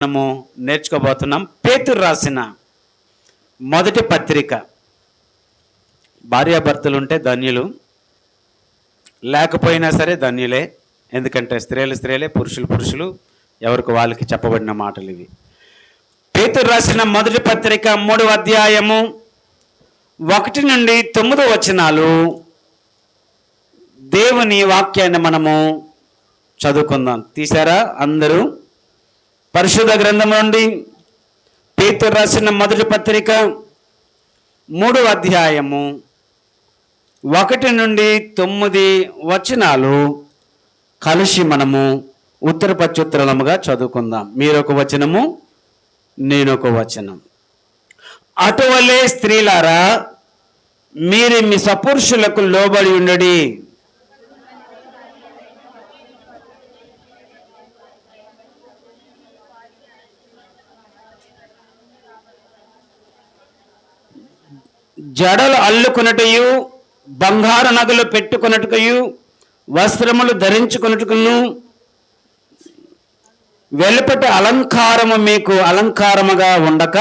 మనము నేర్చుకోబోతున్నాం. పేతురు రాసిన మొదటి పత్రిక. భార్యాభర్తలు ఉంటే ధన్యులు, లేకపోయినా సరే ధన్యులే. ఎందుకంటే స్త్రీలు స్త్రీలే, పురుషులు పురుషులు, ఎవరికి వాళ్ళకి చెప్పబడిన మాటలు ఇవి. పేతురు రాసిన మొదటి పత్రిక 3వ అధ్యాయము 1 నుండి 9 వచనాలు దేవుని వాక్యాన్ని మనము చదువుకుందాం. తీశారా అందరూ? పరిశుద్ధ గ్రంథం నుండి పేతురు రాసిన మొదటి పత్రిక 3వ అధ్యాయము 1 నుండి 9 వచనాలు కలిసి మనము ఉత్తర ప్రత్యుత్తరముగా చదువుకుందాం. మీరొక వచనము, నేనొక వచనం. అటువలే స్త్రీలారా, మీరు మీ సపురుషులకు లోబడి ఉండడి. జడలు అల్లుకొనుటయు, బంగారు నగలు పెట్టుకొనుటయు, వస్త్రములు ధరించుకొనుటకును, వెలుపటి అలంకారము మీకు అలంకారముగా ఉండక,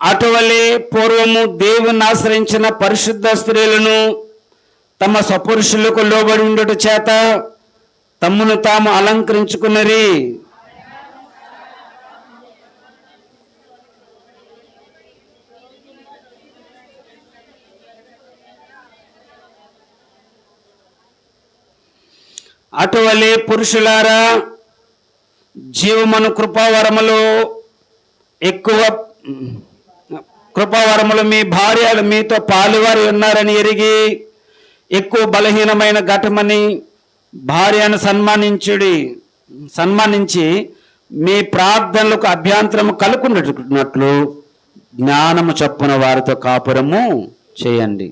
అటువలే పూర్వము దేవుని ఆశ్రయించిన పరిశుద్ధ స్త్రీలను తమ సపురుషులకు లోబడి ఉండుట చేత తమ్మును తాము అలంకరించుకున్నరి. అటువలే పురుషులారా, జీవమను కృపావరములు ఎక్కువ కృపావరములు మీ భార్యలు మీతో పాలువారి ఉన్నారని ఎరిగి ఎక్కువ బలహీనమైన ఘటమని భార్యను సన్మానించి మీ ప్రార్థనలకు అభ్యంతరము కలుగునట్లు జ్ఞానము చొప్పున వారితో కాపురము చేయండి.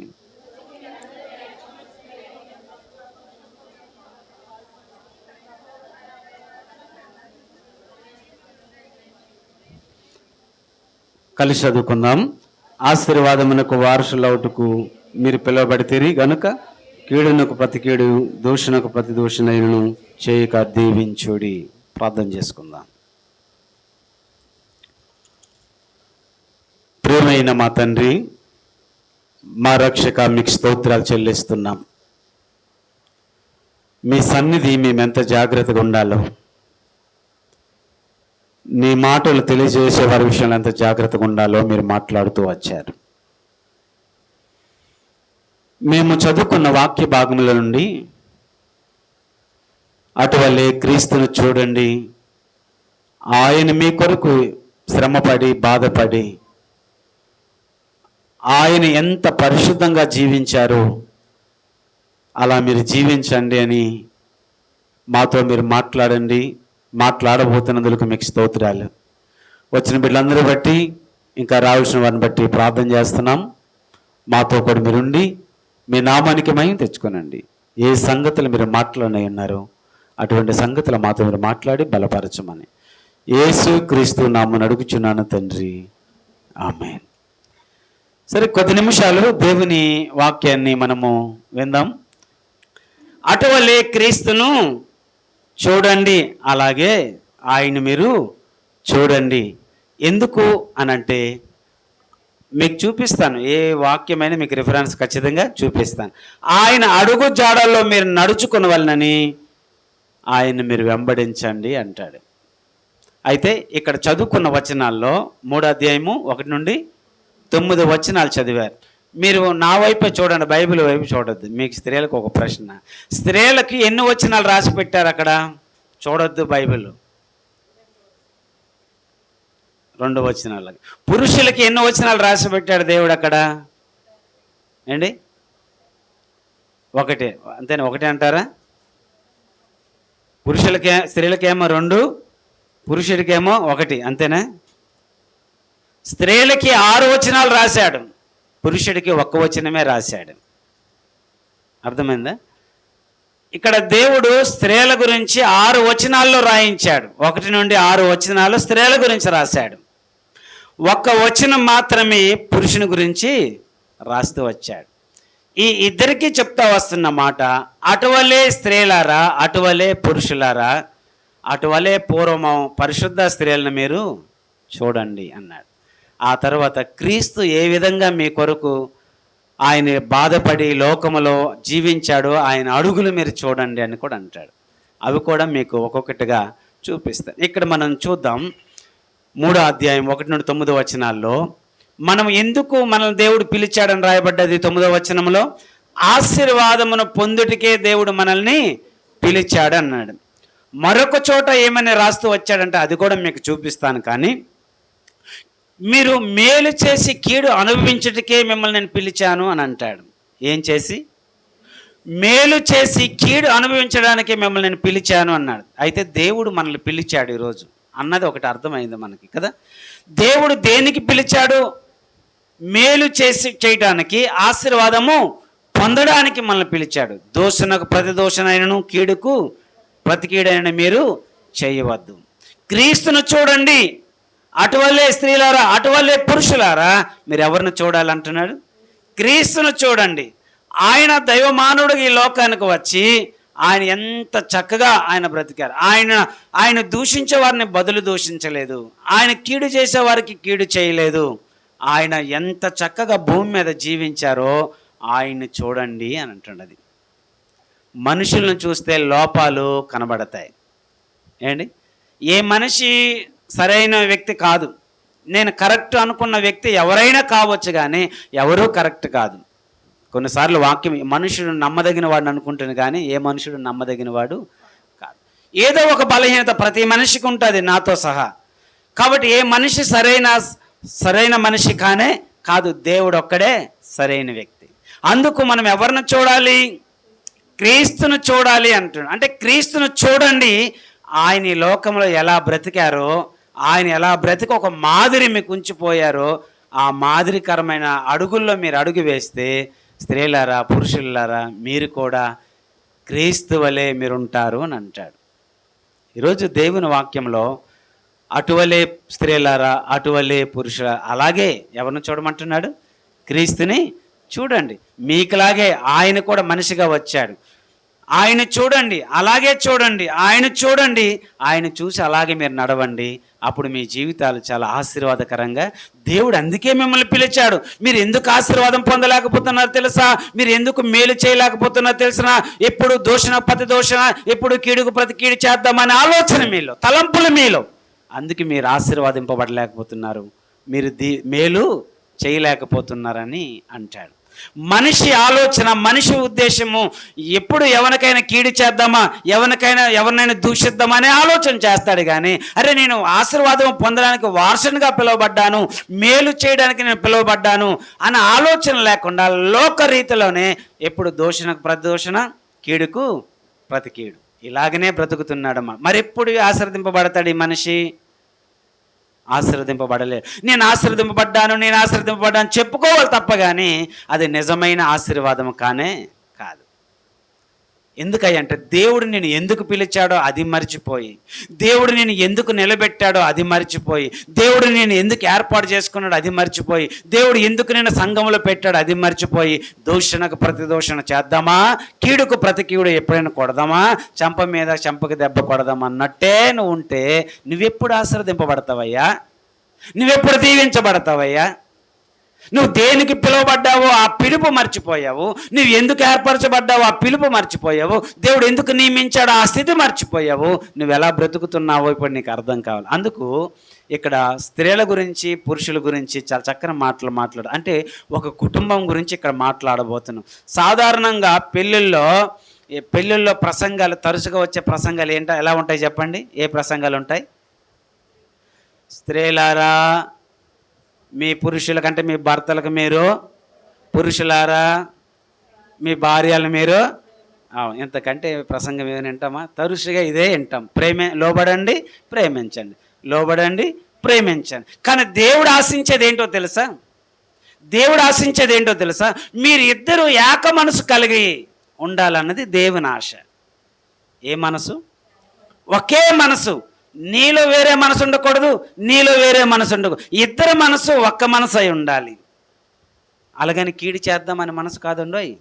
కలిసి చదువుకుందాం. ఆశీర్వాదమునకు వారసులవుటకు మీరు పిలువబడితేరి గనుక కీడునకు ప్రతి కీడు, దూషణకు ప్రతి దూషణను చేయక దీవించుడి. ప్రార్థన చేసుకుందాం. ప్రియమైన మా తండ్రి, మా రక్షక, మీకు స్తోత్రాలు చెల్లిస్తున్నాం. మీ సన్నిధి మేమెంత జాగ్రత్తగా ఉండాలో, నీ మాటలు తెలియజేసే వారి విషయంలో ఎంత జాగ్రత్తగా ఉండాలో మీరు మాట్లాడుతూ వచ్చారు. మేము చదువుకున్న వాక్య భాగముల నుండి అటువలే క్రీస్తును చూడండి, ఆయన మీ కొరకు శ్రమపడి బాధపడి ఆయన ఎంత పరిశుద్ధంగా జీవించారో అలా మీరు జీవించండి అని మాతో మీరు మాట్లాడండి. మాట్లాడబోతున్నందుకు మీకు స్తోత్రాలు. వచ్చిన బిడ్డలందరూ బట్టి, ఇంకా రావాల్సిన వారిని బట్టి ప్రార్థన చేస్తున్నాం. మాతో కూడా మీరుండి మీ నామానికి మహిమ తెచ్చుకోనండి. ఏ సంగతులు మీరు మాట్లాడి ఉన్నారో అటువంటి సంగతులు మాతో మీరు మాట్లాడి బలపరచమని యేసు క్రీస్తు నామమున అడుగుచున్నాను తండ్రి, ఆమేన్. సరే, కొద్ది నిమిషాలు దేవుని వాక్యాన్ని మనము విందాం. అటువలే క్రీస్తును చూడండి, అలాగే ఆయన మీరు చూడండి. ఎందుకు అనంటే మీకు చూపిస్తాను. ఏ వాక్యమైనా మీకు రిఫరెన్స్ ఖచ్చితంగా చూపిస్తాను. ఆయన అడుగు జాడల్లో మీరు నడుచుకున్న వలనని ఆయన మీరు వెంబడించండి అంటాడు. అయితే ఇక్కడ చదువుకున్న వచనాల్లో 3వ అధ్యాయము 1 నుండి 9 వచనాలు చదివారు. మీరు నా వైపే చూడండి, బైబిల్ వైపు చూడొద్దు. మీకు స్త్రీలకు ఒక ప్రశ్న. స్త్రీలకి ఎన్ని వచనాలు రాసి పెట్టారు అక్కడ? చూడొద్దు బైబిల్. 2 వచనాలు. పురుషులకి ఎన్ని వచనాలు రాసి పెట్టాడు దేవుడు అక్కడ? ఏంటి? 1. అంతేనా? 1 అంటారా? స్త్రీలకేమో 2, పురుషుడికేమో 1. అంతేనా? స్త్రీలకి 6 వచనాలు రాశాడు, పురుషుడికి 1 వచనమే రాశాడు. అర్థమైందా? ఇక్కడ దేవుడు స్త్రీల గురించి 6 వచనాల్లో రాయించాడు. 1 నుండి 6 వచనాలు స్త్రీల గురించి రాశాడు. ఒక్క వచనం మాత్రమే పురుషుని గురించి రాస్తూ వచ్చాడు. ఈ ఇద్దరికీ చెప్తా వస్తున్న మాట, అటువలే స్త్రీలారా, అటువలే పురుషులారా, అటువలే పూర్వము పరిశుద్ధ స్త్రీలను మీరు చూడండి అన్నాడు. ఆ తర్వాత క్రీస్తు ఏ విధంగా మీ కొరకు ఆయన బాధపడి లోకములో జీవించాడో ఆయన అడుగులు మీరు చూడండి అని కూడా అంటాడు. అవి కూడా మీకు ఒక్కొక్కటిగా చూపిస్తాను. ఇక్కడ మనం చూద్దాం 3వ అధ్యాయం 1 నుండి 9 వచనాల్లో మనం ఎందుకు మనల్ని దేవుడు పిలిచాడని రాయబడ్డది. 9వ వచనంలో ఆశీర్వాదమును పొందుటికే దేవుడు మనల్ని పిలిచాడు అన్నాడు. మరొక చోట ఏమని రాస్తూ వచ్చాడంటే అది కూడా మీకు చూపిస్తాను. కానీ మీరు మేలు చేసి కీడు అనుభవించుటకే మిమ్మల్ని నేను పిలిచాను అని అంటాడు. ఏం చేసి? మేలు చేసి కీడు అనుభవించడానికి మిమ్మల్ని నేను పిలిచాను అన్నాడు. అయితే దేవుడు మనల్ని పిలిచాడు ఈరోజు అన్నది ఒకటి అర్థమైంది మనకి కదా. దేవుడు దేనికి పిలిచాడు? మేలు చేయటానికి, ఆశీర్వాదము పొందడానికి మనల్ని పిలిచాడు. దూషణకు ప్రతి దూషణైనను, కీడుకు ప్రతి కీడైన మీరు చేయవద్దు. క్రీస్తును చూడండి, అటువల్లే స్త్రీలారా, అటువల్లే పురుషులారా, మీరు ఎవరిని చూడాలంటున్నాడు? క్రీస్తును చూడండి. ఆయన దైవమానవుడు ఈ లోకానికి వచ్చి ఆయన ఎంత చక్కగా ఆయన బ్రతికారు. ఆయన దూషించే వారిని బదులు దూషించలేదు, ఆయన కీడు చేసే వారికి కీడు చేయలేదు. ఆయన ఎంత చక్కగా భూమి మీద జీవించారో ఆయన్ని చూడండి అని అంటున్నది. మనుషులను చూస్తే లోపాలు కనబడతాయి. ఏంటి? ఏ మనిషి సరైన వ్యక్తి కాదు. నేను కరెక్ట్ అనుకున్న వ్యక్తి ఎవరైనా కావచ్చు, కానీ ఎవరూ కరెక్ట్ కాదు. కొన్నిసార్లు వాక్యం మనుషుడు నమ్మదగిన వాడు అనుకుంటాను, కానీ ఏ మనుషుడు నమ్మదగిన వాడు కాదు. ఏదో ఒక బలహీనత ప్రతి మనిషికి ఉంటుంది, నాతో సహా. కాబట్టి ఏ మనిషి సరైన మనిషి కాదు. దేవుడు ఒక్కడే సరైన వ్యక్తి. అందుకు మనం ఎవరిని చూడాలి? క్రీస్తును చూడాలి అంటున్నాడు. అంటే క్రీస్తును చూడండి. ఆయన ఈ లోకంలో ఎలా బ్రతికారో, ఆయన ఎలా బ్రతికి ఒక మాదిరి మీకు ఉంచిపోయారో, ఆ మాదిరికరమైన అడుగుల్లో మీరు అడుగు వేస్తే స్త్రీలారా, పురుషులారా, మీరు కూడా క్రీస్తు వలె మీరుంటారు అని అంటాడు. ఈరోజు దేవుని వాక్యంలో అటువలే స్త్రీలారా, అటువలే పురుషుల, అలాగే ఎవరిని చూడమంటున్నాడు? క్రీస్తుని చూడండి. మీకులాగే ఆయన కూడా మనిషిగా వచ్చాడు. ఆయన చూడండి, అలాగే చూడండి, ఆయన చూడండి, ఆయన చూసి అలాగే మీరు నడవండి. అప్పుడు మీ జీవితాలు చాలా ఆశీర్వాదకరంగా, దేవుడు అందుకే మిమ్మల్ని పిలిచాడు. మీరు ఎందుకు ఆశీర్వాదం పొందలేకపోతున్నారో తెలుసా? మీరు ఎందుకు మేలు చేయలేకపోతున్నారో తెలుసా? ఎప్పుడు దూషణ ప్రతి దూషణ, ఎప్పుడు కీడుకు ప్రతి కీడు చేద్దామనే ఆలోచన మీలో, తలంపులు మీలో. అందుకే మీరు ఆశీర్వాదింపబడలేకపోతున్నారు, మీరు మేలు చేయలేకపోతున్నారని అంటాడు. మనిషి ఆలోచన, మనిషి ఉద్దేశము ఎప్పుడు ఎవరికైనా కీడు చేద్దామా, ఎవరినైనా దూషిద్దామా అనే ఆలోచన చేస్తాడు. కానీ అరే నేను ఆశీర్వాదం పొందడానికి వారసునిగా పిలువబడ్డాను, మేలు చేయడానికి నేను పిలువబడ్డాను అన్న ఆలోచన లేకుండా లోకరీతిలోనే ఎప్పుడు దూషణకు ప్రతి దూషణ, కీడుకు ప్రతి కీడు, ఇలాగనే బ్రతుకుతున్నాడు. మరి ఎప్పుడు ఆశీర్వదింపబడతాడు ఈ మనిషి? ఆశీర్వదింపబడలేదు. నేను ఆశీర్వదింపబడ్డాను చెప్పుకోవాలి తప్ప, కానీ అది నిజమైన ఆశీర్వాదం కాదు. ఎందుకంటే దేవుడు నేను ఎందుకు పిలిచాడో అది మర్చిపోయి, దేవుడు నేను ఎందుకు నిలబెట్టాడో అది మర్చిపోయి, దేవుడు నేను ఎందుకు ఏర్పాటు చేసుకున్నాడో అది మర్చిపోయి, దేవుడు ఎందుకు నేను సంఘంలో పెట్టాడో అది మర్చిపోయి, దూషణకు ప్రతి దూషణ చేద్దామా, కీడుకు ప్రతి కీడు ఎప్పుడైనా కొడదామా, చెంప మీద చెంపకి దెబ్బ కొడదామా అన్నట్టే నువ్వు ఉంటే నువ్వెప్పుడు ఆశీర్వదింపబడతావయ్యా? నువ్వెప్పుడు దీవించబడతావయ్యా? నువ్వు దేనికి పిలువబడ్డావో ఆ పిలుపు మర్చిపోయావు. నువ్వు ఎందుకు ఏర్పరచబడ్డావో ఆ పిలుపు మర్చిపోయావు. దేవుడు ఎందుకు నియమించాడో ఆ స్థితి మర్చిపోయావు. నువ్వు ఎలా బ్రతుకుతున్నావో ఇప్పుడు నీకు అర్థం కావాలి. అందుకు ఇక్కడ స్త్రీల గురించి, పురుషుల గురించి చాలా చక్కని మాట్లాడు, అంటే ఒక కుటుంబం గురించి ఇక్కడ మాట్లాడబోతున్నాం. సాధారణంగా పెళ్ళిళ్ళలో ప్రసంగాలు, తరచుగా వచ్చే ప్రసంగాలు ఎలా ఉంటాయి చెప్పండి? ఏ ప్రసంగాలు ఉంటాయి? స్త్రీలారా మీ పురుషుల కంటే మీ భర్తలకు మీరు, పురుషులారా మీ భార్యలు మీరు. ఇంతకంటే ప్రసంగం ఏమైనా వింటామా? తరచుగా ఇదే వింటాం. లోబడండి, ప్రేమించండి, లోబడండి, ప్రేమించండి. కానీ దేవుడు ఆశించేది ఏంటో తెలుసా? మీరు ఇద్దరు ఏక మనసు కలిగి ఉండాలన్నది దేవుని ఆశ. ఏ మనసు? ఒకే మనసు. నీలో వేరే మనసు ఉండకూడదు, నీలో వేరే మనసు ఉండకూడదు. ఇద్దరు మనసు ఒక్క మనసు అయి ఉండాలి. అలాగని కీడు చేద్దామని మనసు కాదండోయ్,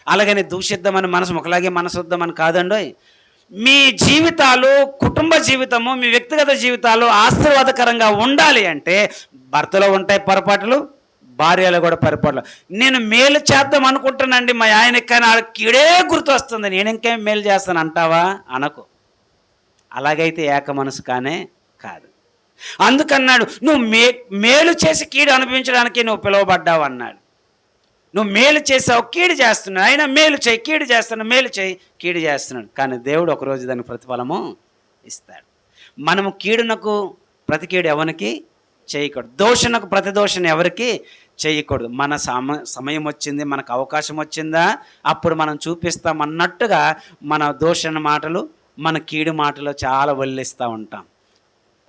అలాగని దూషిద్దామని మనసు ఒకలాగే మనసు వద్దామని కాదండోయ్. మీ జీవితాలు, కుటుంబ జీవితము, మీ వ్యక్తిగత జీవితాలు ఆశీర్వాదకరంగా ఉండాలి అంటే భర్తలో ఉంటాయి పొరపాట్లు, భార్యలో కూడా పొరపాట్లు. నేను మేలు చేద్దాం అనుకుంటానండి మా ఆయనకి, కానీ వాళ్ళకి కీడే గుర్తు వస్తుంది, నేను ఇంకేం మేలు చేస్తాను అంటావా? అనకు. అలాగైతే ఏక మనసు కానే కాదు. అందుకన్నాడు, నువ్వు మేలు చేసి కీడు అనుభవించడానికి నువ్వు పిలువబడ్డావు అన్నాడు. నువ్వు మేలు చేసావు, కీడు చేస్తున్నాడు. ఆయన మేలు చేయి, కీడు చేస్తున్నాడు, మేలు చేయి, కీడు చేస్తున్నాడు. కానీ దేవుడు ఒకరోజు దానికి ప్రతిఫలము ఇస్తాడు. మనము కీడునకు ప్రతి కీడు ఎవరికి చేయకూడదు, దోషణకు ప్రతి దోషణ ఎవరికి చేయకూడదు. మన సమయం వచ్చింది, మనకు అవకాశం వచ్చిందా అప్పుడు మనం చూపిస్తాం అన్నట్టుగా మన దోషణ మాటలు, మన కీడు మాటలు చాలా వల్లిస్తూ ఉంటాం.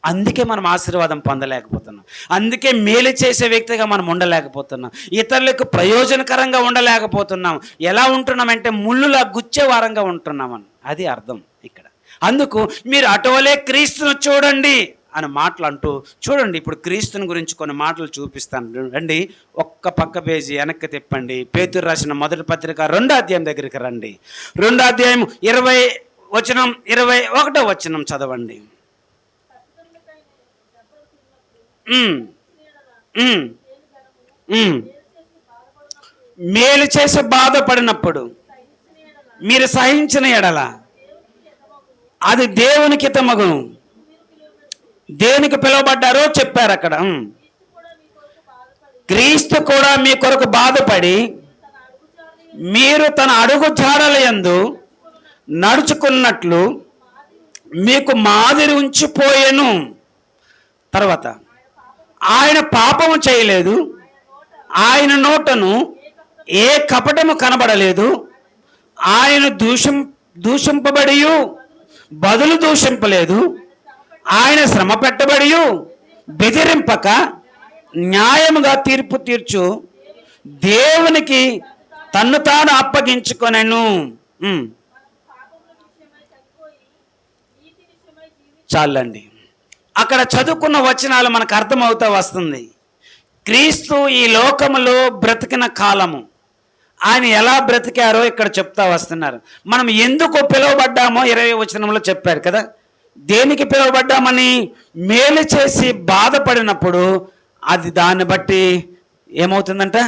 అందుకే మనం ఆశీర్వాదం పొందలేకపోతున్నాం, అందుకే మేలు చేసే వ్యక్తిగా మనం ఉండలేకపోతున్నాం, ఇతరులకు ప్రయోజనకరంగా ఉండలేకపోతున్నాం. ఎలా ఉంటున్నామంటే ముళ్ళులా గుచ్చే వారంగా ఉంటున్నామని అది అర్థం ఇక్కడ. అందుకు మీరు అటువలే క్రీస్తును చూడండి అని మాటలు అంటూ చూడండి. ఇప్పుడు క్రీస్తుని గురించి కొన్ని మాటలు చూపిస్తాను రండి. ఒక్క పక్క పేజీ వెనక్కి తిప్పండి. పేతురు రాసిన మొదటి పత్రిక 2వ అధ్యాయం దగ్గరికి రండి. 2వ అధ్యాయం 20 వచనం 21వ వచనం చదవండి. మేలు చేసి బాధపడినప్పుడు మీరు సహించిన ఎడల అది దేవునికి హితమగును. దేనికి పిలువబడ్డారో చెప్పారు అక్కడ. క్రీస్తు కూడా మీ కొరకు బాధపడి మీరు తన అడుగు జాడల యందు నడుచుకున్నట్లు మీకు మాదిరి ఉంచిపోయెను. తర్వాత ఆయన పాపము చేయలేదు, ఆయన నోటను ఏ కపటము కనబడలేదు, ఆయన దూషింపబడి బదులు దూషింపలేదు, ఆయన శ్రమ పెట్టబడి బెదిరింపక న్యాయముగా తీర్పు తీర్చు దేవునికి తన్ను తాను అప్పగించుకొనెను. చాలండి. అక్కడ చదువుకున్న వచనాలు మనకు అర్థమవుతూ వస్తుంది. క్రీస్తు ఈ లోకములో బ్రతికిన కాలము, ఆయన ఎలా బ్రతికారో ఇక్కడ చెప్తా వస్తున్నారు. మనం ఎందుకు పిలువబడ్డామో 20వ వచనంలో చెప్పారు కదా. దేనికి పిలువబడ్డామని? మేలు చేసి బాధపడినప్పుడు అది దాన్ని బట్టి ఏమవుతుందంట?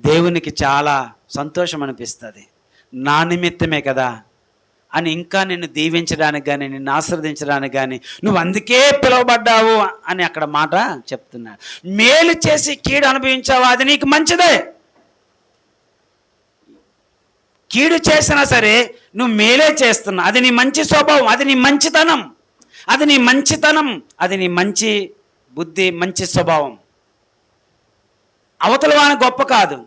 దేవునికి చాలా సంతోషం అనిపిస్తుంది. నా నిమిత్తమే కదా అని ఇంకా నిన్ను దీవించడానికి కానీ, నిన్ను ఆశీర్వదించడానికి కానీ నువ్వు అందుకే పిలువబడ్డావు అని అక్కడ మాట చెప్తున్నారు. మేలు చేసి కీడు అనుభవించావు, అది నీకు మంచిదే. కీడు చేసినా సరే నువ్వు మేలే చేస్తున్నావు, అది నీ మంచి స్వభావం, అది నీ మంచితనం, అది నీ మంచితనం, అది నీ మంచి బుద్ధి, మంచి స్వభావం. అవతల వాని గొప్ప కాదు.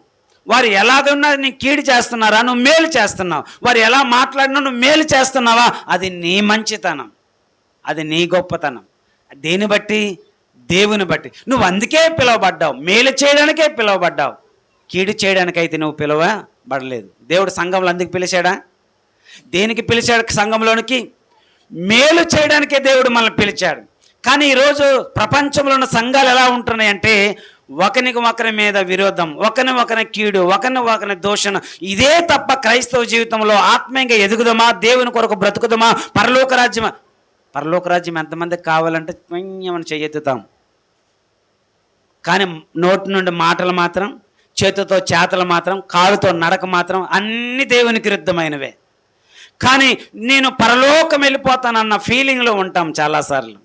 వారు ఎలాగున్నా నీ కీడు చేస్తున్నారా, నువ్వు మేలు చేస్తున్నావు. వారు ఎలా మాట్లాడినా నువ్వు మేలు చేస్తున్నావా, అది నీ మంచితనం, అది నీ గొప్పతనం. దేని బట్టి? దేవుని బట్టి. నువ్వు అందుకే పిలువబడ్డావు, మేలు చేయడానికే పిలువబడ్డావు. కీడు చేయడానికైతే నువ్వు పిలువబడలేదు. దేవుడు సంఘంలో అందుకు పిలిచాడా? దేనికి పిలిచాడు? సంఘంలోనికి మేలు చేయడానికే దేవుడు మనల్ని పిలిచాడు. కానీ ఈరోజు ప్రపంచంలో ఉన్న సంఘాలు ఎలా ఉంటున్నాయంటే ఒకరికి ఒకరి మీద విరోధం, ఒకరి కీడు, ఒకరి దూషణ. ఇదే తప్ప క్రైస్తవ జీవితంలో ఆత్మీయంగా ఎదుగుదామా, దేవుని కొరకు బ్రతుకుదామా, పరలోక రాజ్యం ఎంతమందికి కావాలంటే ఏమని చెయ్యెత్తుతాం. కానీ నోటి నుండి మాటలు మాత్రం, చేతితో చేతలు మాత్రం, కాలుతో నడక మాత్రం అన్ని దేవునికి విరుద్ధమైనవే. కానీ నేను పరలోకం వెళ్ళిపోతానన్న ఫీలింగ్లో ఉంటాం చాలాసార్లు.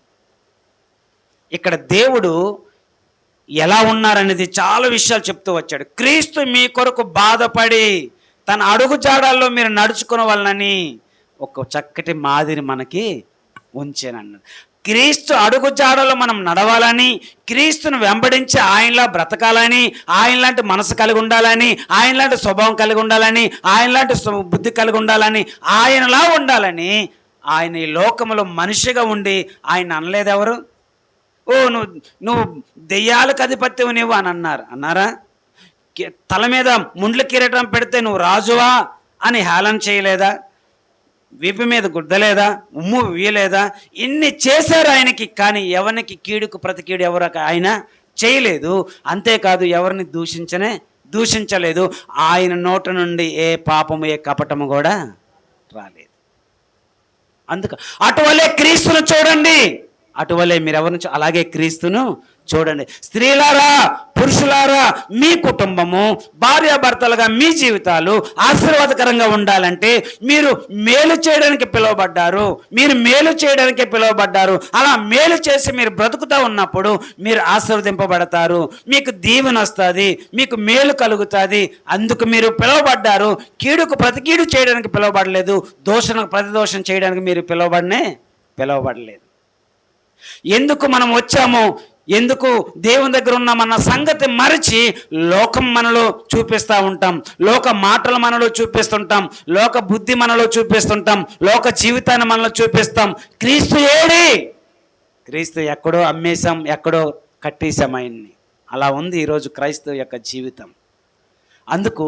ఇక్కడ దేవుడు ఎలా ఉన్నారనేది చాలా విషయాలు చెప్తూ వచ్చాడు. క్రీస్తు మీ కొరకు బాధపడి తన అడుగు జాడల్లో మీరు నడుచుకునే వాళ్ళని ఒక చక్కటి మాదిరి మనకి ఉంచానన్నాడు. క్రీస్తు అడుగు జాడలో మనం నడవాలని, క్రీస్తును వెంబడించి ఆయనలా బ్రతకాలని, ఆయనలాంటి మనసు కలిగి ఉండాలని, ఆయనలాంటి స్వభావం కలిగి ఉండాలని, ఆయనలాంటి బుద్ధి కలిగి ఉండాలని, ఆయనలా ఉండాలని ఆయన ఈ లోకంలో మనిషిగా ఉండి ఆయన అనలేదెవరు? ఓ నువ్వు దెయ్యాలకు అధిపత్యం నువ్వు అని అన్నారా? తల మీద ముండ్ల కిరీటం పెడితే నువ్వు రాజువా అని హేళన చేయలేదా? వీపు మీద గుద్దలేదా, ఉమ్ము వీయలేదా, ఇన్ని చేశారు ఆయనకి. కానీ ఎవరికి కీడుకు ప్రతి కీడు ఎవరు ఆయన చేయలేదు. అంతేకాదు ఎవరిని దూషించలేదు. ఆయన నోట నుండి ఏ పాపము ఏ కపటము కూడా రాలేదు. అందుకు అటువలే క్రీస్తును చూడండి. అటువలే మీరు ఎవరిని అలాగే క్రీస్తును చూడండి. స్త్రీలారా, పురుషులారా, మీ కుటుంబము భార్యాభర్తలుగా మీ జీవితాలు ఆశీర్వాదకరంగా ఉండాలంటే మీరు మేలు చేయడానికి పిలువబడ్డారు. మీరు మేలు చేయడానికి పిలువబడ్డారు. అలా మేలు చేసి మీరు బ్రతుకుతూ ఉన్నప్పుడు మీరు ఆశీర్వదింపబడతారు. మీకు దీవెన వస్తుంది, మీకు మేలు కలుగుతుంది. అందుకు మీరు పిలువబడ్డారు. కీడుకు ప్రతి కీడు చేయడానికి పిలువబడలేదు. దోషణకు ప్రతి దోషం చేయడానికి మీరు పిలువబడలేదు. ఎందుకు మనం వచ్చామో, ఎందుకు దేవుని దగ్గర ఉన్నామన్న సంగతి మరచి లోకం మనలో చూపిస్తూ ఉంటాం, లోక మాటలు మనలో చూపిస్తుంటాం, లోక బుద్ధి మనలో చూపిస్తుంటాం, లోక జీవితాన్ని మనలో చూపిస్తాం. క్రీస్తు ఏడి? క్రీస్తు ఎక్కడో అమ్మేశాం, ఎక్కడో కట్టేశాం ఆయన్ని. అలా ఉంది ఈరోజు క్రైస్తవ యొక్క జీవితం. అందుకు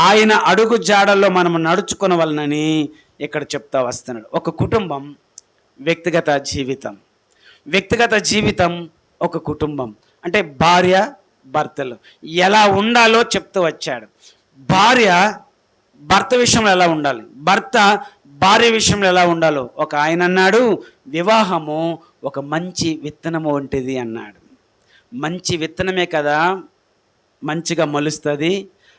ఆయన అడుగు జాడల్లో మనం నడుచుకున్న వలనని ఇక్కడ చెప్తా వస్తున్నాడు. ఒక కుటుంబం వ్యక్తిగత జీవితం, ఒక కుటుంబం అంటే భార్య భర్తలు ఎలా ఉండాలో చెప్తూ వచ్చాడు. భార్య భర్త విషయంలో ఎలా ఉండాలి, భర్త భార్య విషయంలో ఎలా ఉండాలో ఒక ఆయన అన్నాడు. వివాహము ఒక మంచి విత్తనము వంటిది అన్నాడు. మంచి విత్తనమే కదా మంచిగా మొలుస్తుంది.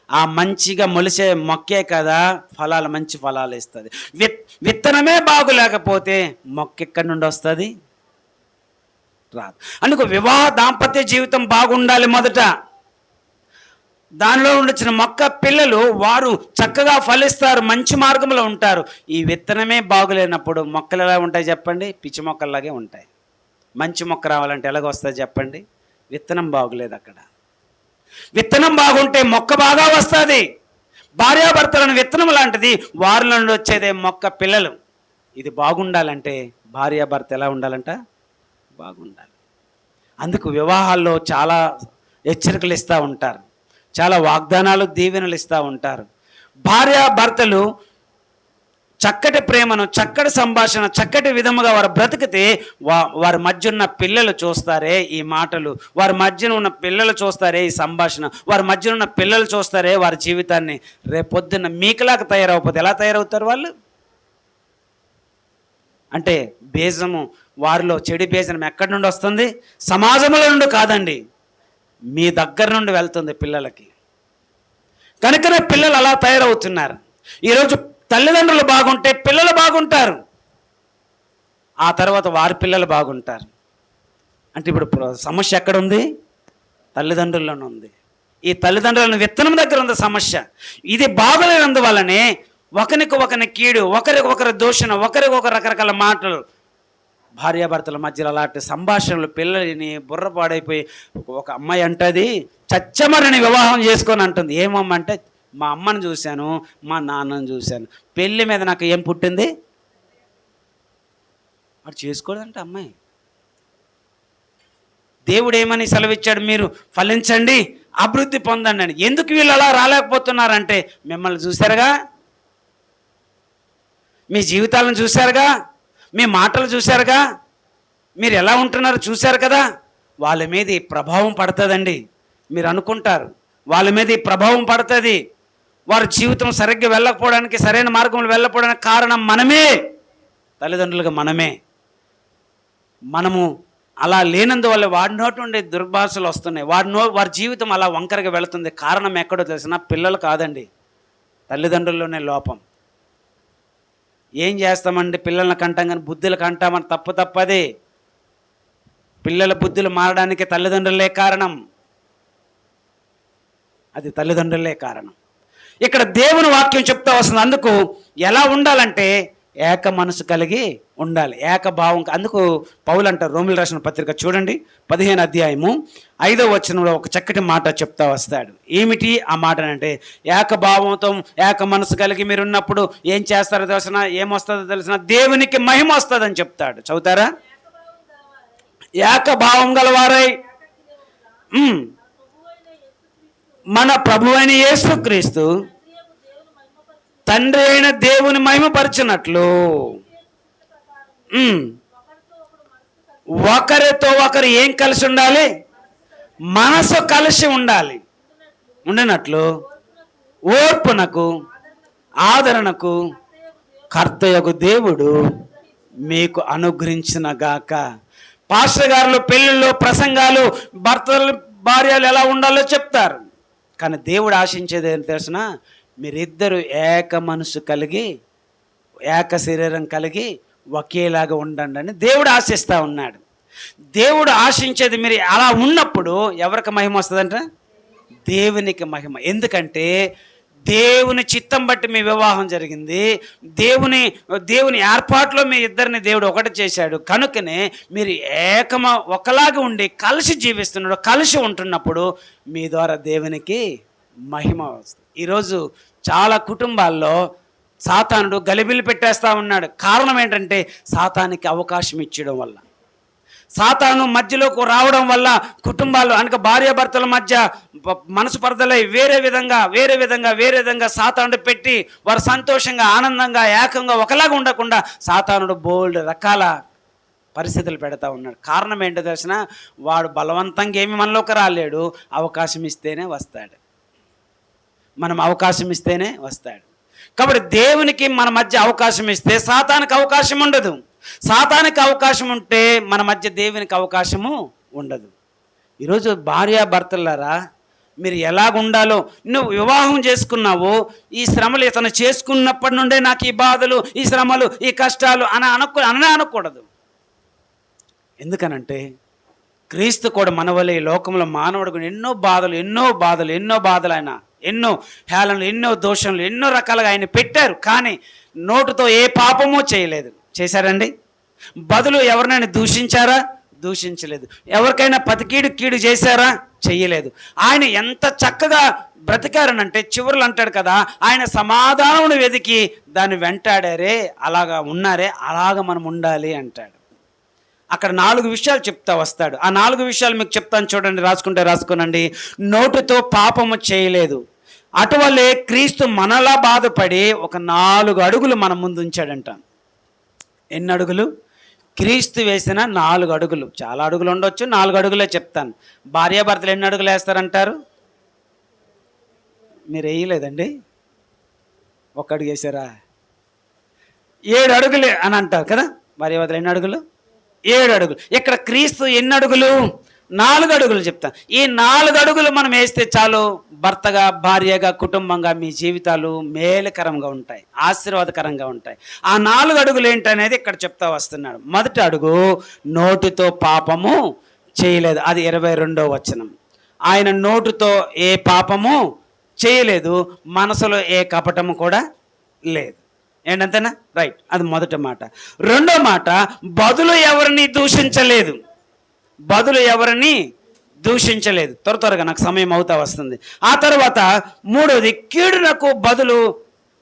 ఆ మంచిగా మొలిసే మొక్కే కదా మంచి ఫలాలు ఇస్తుంది. విత్తనమే బాగులేకపోతే మొక్క ఎక్కడి నుండి వస్తుంది? రాదు. అందుకు వివాహ దాంపత్య జీవితం బాగుండాలి. మొదట దానిలో ఉండిన మొక్క పిల్లలు వారు చక్కగా ఫలిస్తారు, మంచి మార్గంలో ఉంటారు. ఈ విత్తనమే బాగులేనప్పుడు మొక్కలు ఎలా ఉంటాయి చెప్పండి? పిచ్చి మొక్కల్లాగే ఉంటాయి. మంచి మొక్క రావాలంటే ఎలాగ వస్తుంది చెప్పండి? విత్తనం బాగులేదు. అక్కడ విత్తనం బాగుంటే మొక్క బాగా వస్తుంది. భార్యాభర్తలను విత్తనం లాంటిది, వారిలో నుండి వచ్చేదే మొక్క పిల్లలు. ఇది బాగుండాలంటే భార్యాభర్త ఎలా ఉండాలంట? బాగుండాలి. అందుకు వివాహాల్లో చాలా హెచ్చరికలు ఇస్తూ ఉంటారు, చాలా వాగ్దానాలు దీవెనలు ఇస్తూ ఉంటారు. భార్యాభర్తలు చక్కటి ప్రేమను, చక్కటి సంభాషణ, చక్కటి విధముగా వారు బ్రతికితే వారి మధ్య ఉన్న పిల్లలు చూస్తారే ఈ మాటలు, వారి మధ్యన ఉన్న పిల్లలు చూస్తారే ఈ సంభాషణ, వారి మధ్యన ఉన్న పిల్లలు చూస్తారే వారి జీవితాన్ని. రేపొద్దున్న మీకులాగా తయారవకపోతే ఎలా తయారవుతారు వాళ్ళు? అంటే బీజము వారిలో చెడు బీజం ఎక్కడి నుండి వస్తుంది? సమాజంలో నుండి కాదండి, మీ దగ్గర నుండి వెళ్తుంది పిల్లలకి. కనుకనే పిల్లలు అలా తయారవుతున్నారు. ఈరోజు తల్లిదండ్రులు బాగుంటే పిల్లలు బాగుంటారు, ఆ తర్వాత వారి పిల్లలు బాగుంటారు. అంటే ఇప్పుడు సమస్య ఎక్కడుంది? తల్లిదండ్రుల్లోనే ఉంది. ఈ తల్లిదండ్రులను విత్తనం దగ్గర ఉంది సమస్య. ఇది బాగలేనందువల్లనే ఒకరికి కీడు, ఒకరి దూషణ, ఒకరికొకరు రకరకాల మాటలు, భార్యాభర్తల మధ్యలో అలాంటి సంభాషణలు పిల్లల్ని బుర్ర పాడైపోయి ఒక అమ్మాయి అంటది చచ్చమరని వివాహం చేసుకొని అంటుంది. ఏమమ్మ అంటే, మా అమ్మని చూశాను, మా నాన్నని చూశాను, పెళ్ళి మీద నాకు ఏం పుట్టింది? వాడు చేసుకోలేదంటే అమ్మాయి. దేవుడు ఏమని సెలవిచ్చాడు? మీరు ఫలించండి, అభివృద్ధి పొందండి అని. ఎందుకు వీళ్ళు అలా రాలేకపోతున్నారంటే, మిమ్మల్ని చూశారుగా, మీ జీవితాలను చూశారుగా, మీ మాటలు చూశారుగా, మీరు ఎలా ఉంటున్నారో చూశారు కదా. వాళ్ళ మీద ఈ ప్రభావం పడుతుందండి. మీరు అనుకుంటారు వాళ్ళ మీద ఈ ప్రభావం పడుతుంది. వారి జీవితం సరిగ్గా వెళ్ళకపోవడానికి, సరైన మార్గంలో వెళ్ళకపోవడానికి కారణం మనమే, తల్లిదండ్రులుగా మనము అలా లేనందువల్ల వాడి నోటి నుండి దుర్భాషలు వస్తున్నాయి. వారి జీవితం అలా వంకరగా వెళుతుంది. కారణం ఎక్కడో తెలిసిన పిల్లలు కాదండి, తల్లిదండ్రుల్లోనే లోపం. ఏం చేస్తామండి? పిల్లల్ని కంటాం కానీ బుద్ధులు కంటామని తప్పదే. పిల్లల బుద్ధులు మారడానికి తల్లిదండ్రులే కారణం, అది తల్లిదండ్రులే కారణం. ఇక్కడ దేవుని వాక్యం చెప్తా వస్తుంది. అందుకు ఎలా ఉండాలంటే ఏక మనసు కలిగి ఉండాలి, ఏకభావం. అందుకు పౌలు అంటారు, రోమిలు రాసిన పత్రిక చూడండి 15వ అధ్యాయము 5వ వచనంలో ఒక చక్కటి మాట చెప్తా వస్తాడు. ఏమిటి ఆ మాట అంటే, ఏకభావంతో ఏక మనసు కలిగి మీరు ఉన్నప్పుడు ఏం చేస్తారో తెలిసిన, ఏమొస్తుందో తెలిసిన, దేవునికి మహిమ వస్తుందని చెప్తాడు. చదువుతారా? ఏకభావం గలవారై మన ప్రభువైన యేసుక్రీస్తు తండ్రి అయిన దేవుని మహిమపరచునట్లు ఒకరితో ఒకరు ఏం కలిసి ఉండాలి? మనసు కలిసి ఉండాలి. ఉండినట్లు ఓర్పునకు ఆదరణకు కర్తయగు దేవుడు మీకు అనుగ్రహించిన గాక. పాస్టర్ గారులు పెళ్ళిళ్ళు ప్రసంగాలు భర్తలు భార్యలు ఎలా ఉండాలో చెప్తారు, కానీ దేవుడు ఆశించేది ఏం తెలిసిన? మీరిద్దరు ఏక మనసు కలిగి ఏక శరీరం కలిగి ఒకేలాగా ఉండండి అని దేవుడు ఆశిస్తూ ఉన్నాడు. దేవుడు ఆశించేది మీరు అలా ఉన్నప్పుడు ఎవరికి మహిమ వస్తుందంట? దేవునికి మహిమ. ఎందుకంటే దేవుని చిత్తం బట్టి మీ వివాహం జరిగింది. దేవుని ఏర్పాటులో మీ ఇద్దరిని దేవుడు ఒకటి చేశాడు. కనుకనే మీరు ఒకలాగా ఉండి కలిసి జీవిస్తున్నాడు, కలిసి ఉంటున్నప్పుడు మీ ద్వారా దేవునికి మహిమ వస్తుంది. ఈరోజు చాలా కుటుంబాల్లో సాతానుడు గలిబిలి పెట్టేస్తూ ఉన్నాడు. కారణం ఏంటంటే సాతానికి అవకాశం ఇచ్చడం వల్ల, సాతాను మధ్యలోకి రావడం వల్ల కుటుంబాలు అనక భార్యాభర్తల మధ్య మనసు పరదలై వేరే విధంగా సాతానుడు పెట్టి వారు సంతోషంగా ఆనందంగా ఏకంగా ఒకలాగా ఉండకుండా సాతానుడు బోల్డ్ రకాల పరిస్థితులు పెడతా ఉన్నాడు. కారణం ఏంటో తెలిసిన? వాడు బలవంతంగా ఏమి మనలోకి రాలేడు, అవకాశం ఇస్తేనే వస్తాడు. మనం అవకాశం ఇస్తేనే వస్తాడు. కాబట్టి దేవునికి మన మధ్య అవకాశం ఇస్తే సాతానికి అవకాశం ఉండదు. సాతానికి అవకాశం ఉంటే మన మధ్య దేవునికి అవకాశము ఉండదు. ఈరోజు భార్యాభర్తలారా, మీరు ఎలాగుండాలో, నువ్వు వివాహం చేసుకున్నావు, ఈ శ్రమలు ఇతను చేసుకున్నప్పటి నుండే నాకు ఈ బాధలు, ఈ శ్రమలు, ఈ కష్టాలు అనకూడదు. ఎందుకనంటే క్రీస్తు కూడా మన వలె ఈ లోకంలో మానవుడు ఎన్నో బాధలు ఆయన ఎన్నో హేళనలు, ఎన్నో దోషములు, ఎన్నో రకాలుగా ఆయన పెట్టారు. కానీ నోటుతో ఏ పాపమూ చేయలేదు. చేశారండి? బదులు ఎవరినైనా దూషించారా? దూషించలేదు. ఎవరికైనా కీడు చేశారా? చెయ్యలేదు. ఆయన ఎంత చక్కగా బ్రతికారనంటే చివరిలో అంటాడు కదా, ఆయన సమాధానమును వెతికి దాన్ని వెంటాడారే, అలాగా ఉన్నారే, అలాగ మనం ఉండాలి అంటాడు. అక్కడ 4 విషయాలు చెప్తా వస్తాడు. ఆ 4 విషయాలు మీకు చెప్తాను, చూడండి, రాసుకోనండి. నోటితో పాపము చేయలేదు. అటువల్లే క్రీస్తు మనలా బాధపడి ఒక 4 అడుగులు మన ముందు ఉంచాడంట. ఎన్ని అడుగులు? క్రీస్తు వేసిన 4 అడుగులు. చాలా అడుగులు ఉండొచ్చు, 4 అడుగులే చెప్తాను. భార్యాభర్తలు ఎన్ని అడుగులు వేస్తారంటారు? మీరు వేయలేదండి, 1 అడుగు వేసారా? 7 అడుగులే అని అంటారు కదా. భార్యాభర్తలు ఎన్ని అడుగులు? 7 అడుగులు. ఇక్కడ క్రీస్తు ఎన్ని అడుగులు? 4 అడుగులు చెప్తాను. ఈ 4 అడుగులు మనం వేస్తే చాలు, భర్తగా, భార్యగా, కుటుంబంగా మీ జీవితాలు మేలుకరంగా ఉంటాయి, ఆశీర్వాదకరంగా ఉంటాయి. ఆ 4 అడుగులు ఏంటనేది ఇక్కడ చెప్తా వస్తున్నాడు. మొదటి అడుగు, నోటితో పాపము చేయలేదు. అది 22వ వచనం. ఆయన నోటితో ఏ పాపము చేయలేదు, మనసులో ఏ కపటము కూడా లేదు. ఏంటంతేనా? రైట్. అది మొదటి మాట. రెండో మాట, బదులు ఎవరిని దూషించలేదు. త్వరగా నాకు సమయం అవుతా వస్తుంది. ఆ తర్వాత మూడోది, కీడునకు బదులు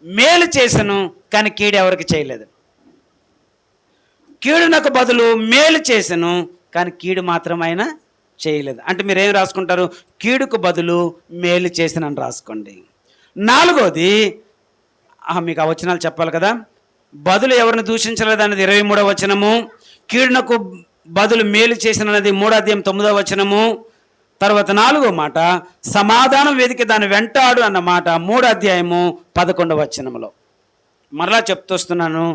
మేలు చేసను, కానీ కీడు ఎవరికి చేయలేదు. కీడునకు బదులు మేలు చేసను, కానీ కీడు మాత్రం ఆయన చేయలేదు. అంటే మీరు ఏం రాసుకుంటారు? కీడుకు బదులు మేలు చేసనని రాసుకోండి. 4వది, మీకు ఆ వచనాలు చెప్పాలి కదా. బదులు ఎవరిని దూషించలేదు అనేది 23వ వచనము. కీడునకు బదులు మేలు చేసినది 3వ అధ్యాయం 9వ వచనము. తర్వాత 4వ మాట, సమాధానం వెతికి దాన్ని వెంటాడు అన్న మాట 3వ అధ్యాయము 11వ వచనములో. మరలా చెప్తూస్తున్నాను,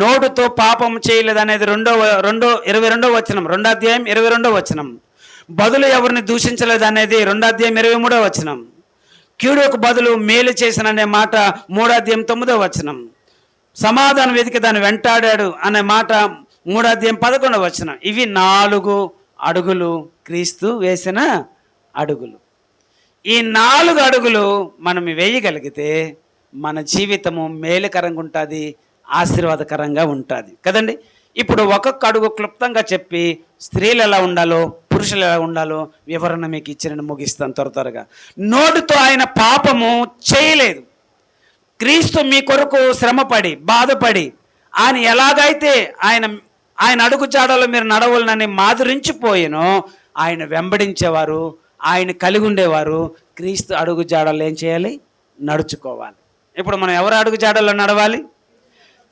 నోటుతో పాపం చేయలేదు అనేది 22వ వచనం, 2వ అధ్యాయం 22వ వచనం. బదులు ఎవరిని దూషించలేదు అనేది 2వ అధ్యాయం 23వ వచనం. కీడుకు బదులు మేలు చేసిన అనే మాట 3వ అధ్యాయం 9వ వచనం. సమాధానం వెతికి దాన్ని వెంటాడాడు అనే మాట 3వ అధ్యాయం 11వ వచనం. ఇవి 4 అడుగులు, క్రీస్తు వేసిన అడుగులు. ఈ 4 అడుగులు మనం వేయగలిగితే మన జీవితము మేలుకరంగా ఉంటుంది, ఆశీర్వాదకరంగా ఉంటుంది కదండి. ఇప్పుడు ఒక్కొక్క అడుగు క్లుప్తంగా చెప్పి స్త్రీలు ఎలా ఉండాలో, పురుషులు ఎలా ఉండాలో వివరణ మీకు ఇచ్చిన ముగిస్తాను త్వరగా. నోటితో ఆయన పాపము చేయలేదు. క్రీస్తు మీ కొరకు శ్రమపడి బాధపడి ఆయన ఎలాగైతే ఆయన అడుగు జాడలో మీరు నడవాలని మాధురించిపోయినో, ఆయన వెంబడించేవారు, ఆయన కలిగి ఉండేవారు క్రీస్తు అడుగు జాడలు ఏం చేయాలి? నడుచుకోవాలి. ఇప్పుడు మనం ఎవరు అడుగు జాడల్లో నడవాలి?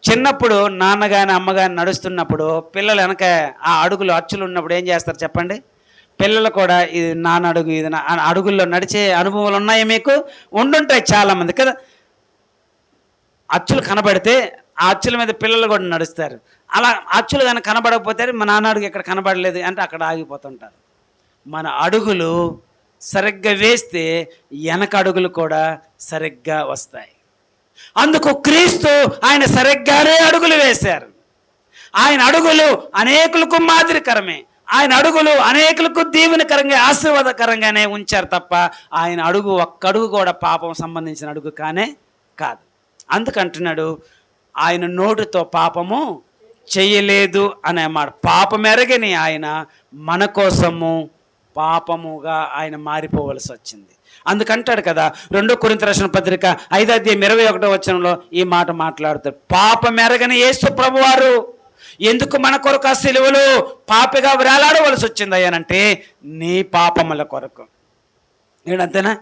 చిన్నప్పుడు నాన్న కానీ అమ్మ కానీ నడుస్తున్నప్పుడు పిల్లలు వెనక ఆ అడుగులు అచ్చులు ఉన్నప్పుడు ఏం చేస్తారు చెప్పండి? పిల్లలు కూడా ఇది నాన్న అడుగు ఇది నా అడుగుల్లో నడిచే అనుభవాలు ఉన్నాయి మీకు? ఉండుంటాయి చాలామంది కదా. అచ్చులు కనబడితే ఆ అచ్చుల మీద పిల్లలు కూడా నడుస్తారు. అలా అచ్చులు కానీ కనబడకపోతే మా నాన్న అడుగు ఇక్కడ కనబడలేదు అంటే అక్కడ ఆగిపోతుంటారు. మన అడుగులు సరిగ్గా వేస్తే వెనక అడుగులు కూడా సరిగ్గా వస్తాయి. అందుకు క్రీస్తు ఆయన సరిగ్గానే అడుగులు వేశారు. ఆయన అడుగులు అనేకులకు మాదిరికరమే. ఆయన అడుగులు అనేకులకు దీవెనకరంగా ఆశీర్వాదకరంగానే ఉంచారు తప్ప ఆయన అడుగు ఒక్క అడుగు కూడా పాపం సంబంధించిన అడుగు కాదు. అందుకంటున్నాడు ఆయన నోటితో పాపము చేయలేదు అనే మాట. పాపం ఎరగని ఆయన మన కోసము పాపముగా ఆయన మారిపోవలసి వచ్చింది. అందుకంటాడు కదా 2 కొరింథీ రాసిన పత్రిక 5:21 ఈ మాట మాట్లాడుతాడు. పాపం ఎరగని యేసు ప్రభువారు ఎందుకు మన కొరకు ఆ సిలువలో పాపిగా వేలాడవలసి వచ్చింది అయ్యానంటే నీ పాపముల కొరకు. ఏంటంతేనా?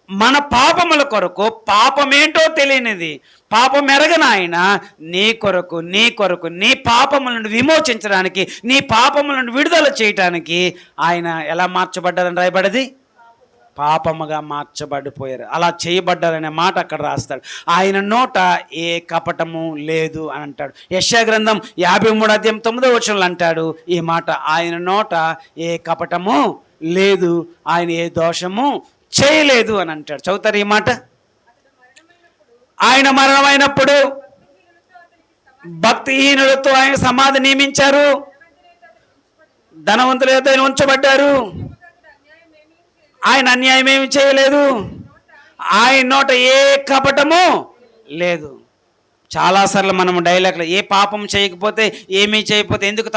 మన పాపముల కొరకు, పాపమేంటో తెలియనిది పాపం ఎరగని ఆయన నీ కొరకు నీ పాపముల నుండి విమోచించడానికి, నీ పాపముల నుండి విడుదల చేయటానికి ఆయన ఎలా మార్చబడ్డారని రాయబడింది? పాపముగా మార్చబడిపోయారు. అలా చేయబడ్డారనే మాట అక్కడ రాస్తాడు. ఆయన నోట ఏ కపటము లేదు అని అంటాడు. యెషయా గ్రంథం 53:9 అంటాడు ఈ మాట. ఆయన నోట ఏ కపటము లేదు, ఆయన ఏ దోషము చేయలేదు అని అంటాడు. చదువుతారు ఈ మాట? ఆయన మరణమైనప్పుడు భక్తిహీనులతో ఆయన సమాధి నియమించారు, ధనవంతుల యొద్ద ఆయన ఉంచబడ్డారు. ఆయన అన్యాయం ఏమి చేయలేదు, ఆయన నోట ఏ కపటము లేదు. చాలాసార్లు మనం డైలాగ్లో ఏ పాపం చేయకపోతే ఏమీ చేయకపోతే ఎందుకు